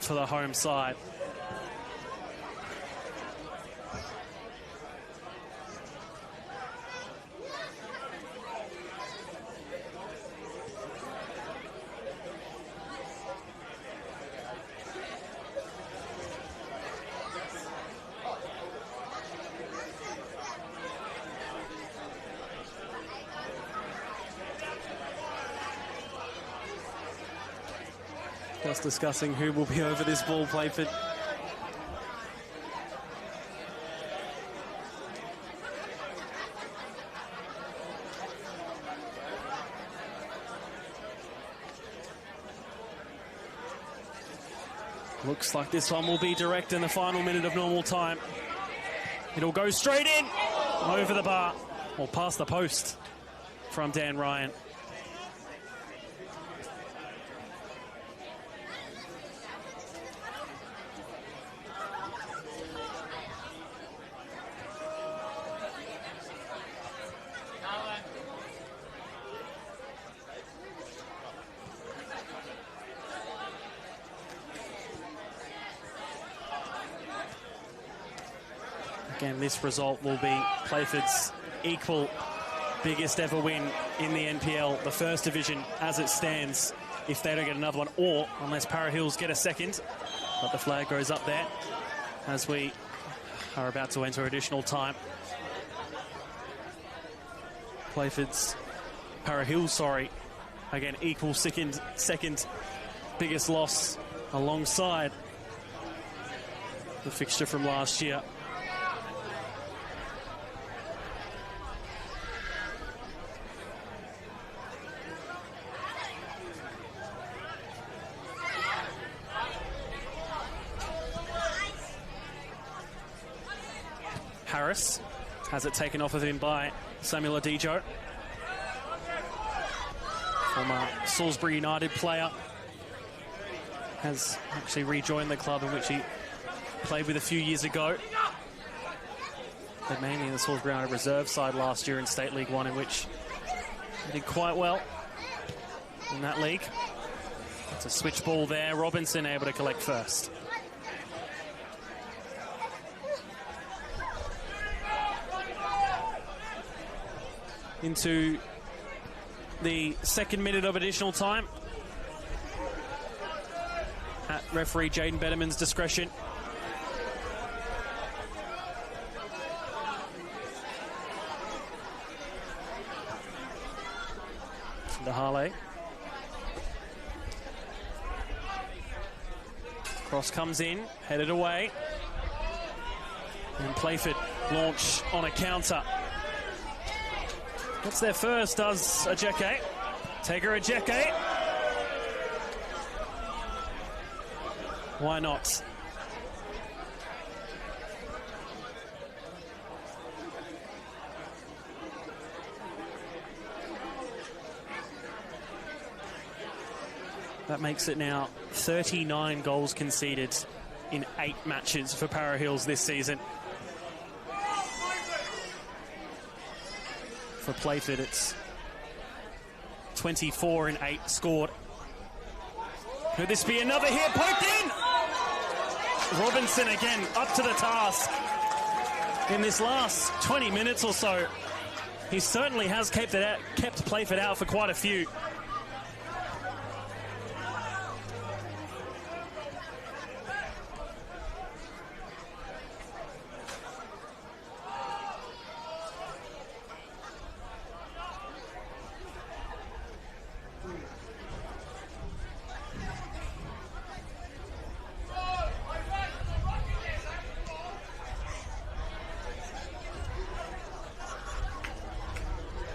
for the home side. Just discussing who will be over this ball, Playford. Looks like this one will be direct in the final minute of normal time. It'll go straight in, over the bar, or past the post from Dan Ryan. Again, this result will be Playford's equal biggest ever win in the NPL, the first division as it stands, if they don't get another one, or unless Para Hills get a second. But the flag goes up there as we are about to enter additional time. Playford's Para Hills, sorry, again, equal second biggest loss alongside the fixture from last year. Harris has it taken off of him by Samuel Adijo. Former Salisbury United player. Has actually rejoined the club in which he played with a few years ago. But mainly in the Salisbury United reserve side last year in State League 1, in which he did quite well in that league. It's a switch ball there. Robinson able to collect first. Into the second minute of additional time at referee Jaden Betterman's discretion. Sindahale. Cross comes in, headed away. And Playford launch on a counter. What's their first, does Ajeke. Teger Ajeke. Why not? That makes it now 39 goals conceded in 8 matches for Para Hills this season. for Playford. It's 24 and 8 scored. Could this be another hit? Poked in! Robinson again up to the task. In this last 20 minutes or so, he certainly has kept Playford out for quite a few.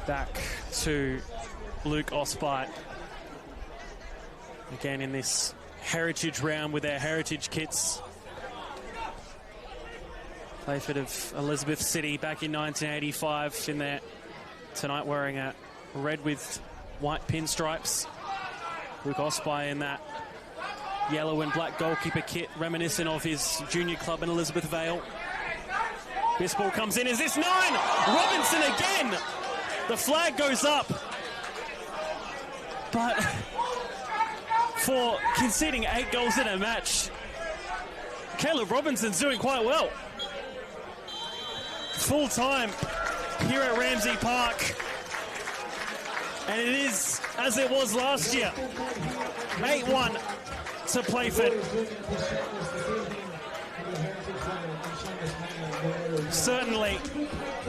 Back to Luke Osby. Again in this heritage round with their heritage kits. Playford of Elizabeth City back in 1985 in there. Tonight wearing a red with white pinstripes. Luke Osby in that yellow and black goalkeeper kit reminiscent of his junior club in Elizabeth Vale. This ball comes in. Is this 9? Robinson again! The flag goes up, but for conceding 8 goals in a match, Caleb Robinson's doing quite well. Full time here at Ramsey Park, and it is as it was last year, 8-1 to Playford. Certainly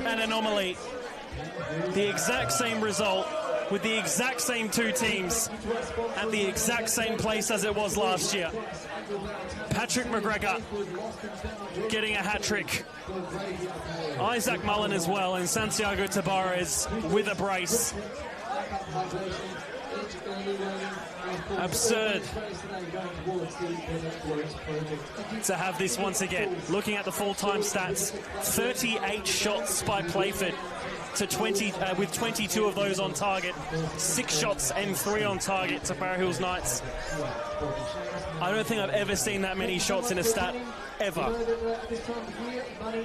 an anomaly. The exact same result with the exact same 2 teams at the exact same place as it was last year. Patrick McGregor getting a hat-trick. Isaac Mullen as well, and Santiago Tabarez with a brace. Absurd to have this once again. Looking at the full-time stats, 38 shots by Playford to 20, with 22 of those on target. 6 shots and 3 on target to Para Hills Knights. I don't think I've ever seen that many shots in a stat, ever.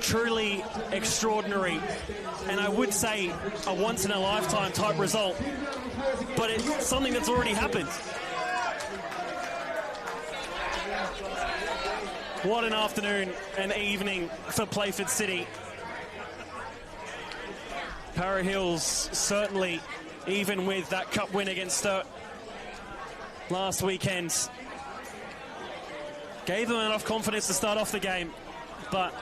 Truly extraordinary. And I would say a once-in-a-lifetime type result, but it's something that's already happened. What an afternoon and evening for Playford City. Para Hills certainly, even with that cup win against Sturt last weekend, gave them enough confidence to start off the game, but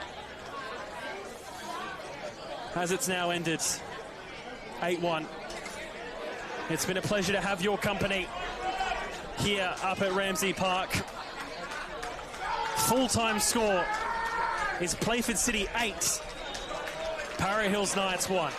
as it's now ended, 8-1. It's been a pleasure to have your company here up at Ramsey Park. Full-time score is Playford City 8, Para Hills Knights 1.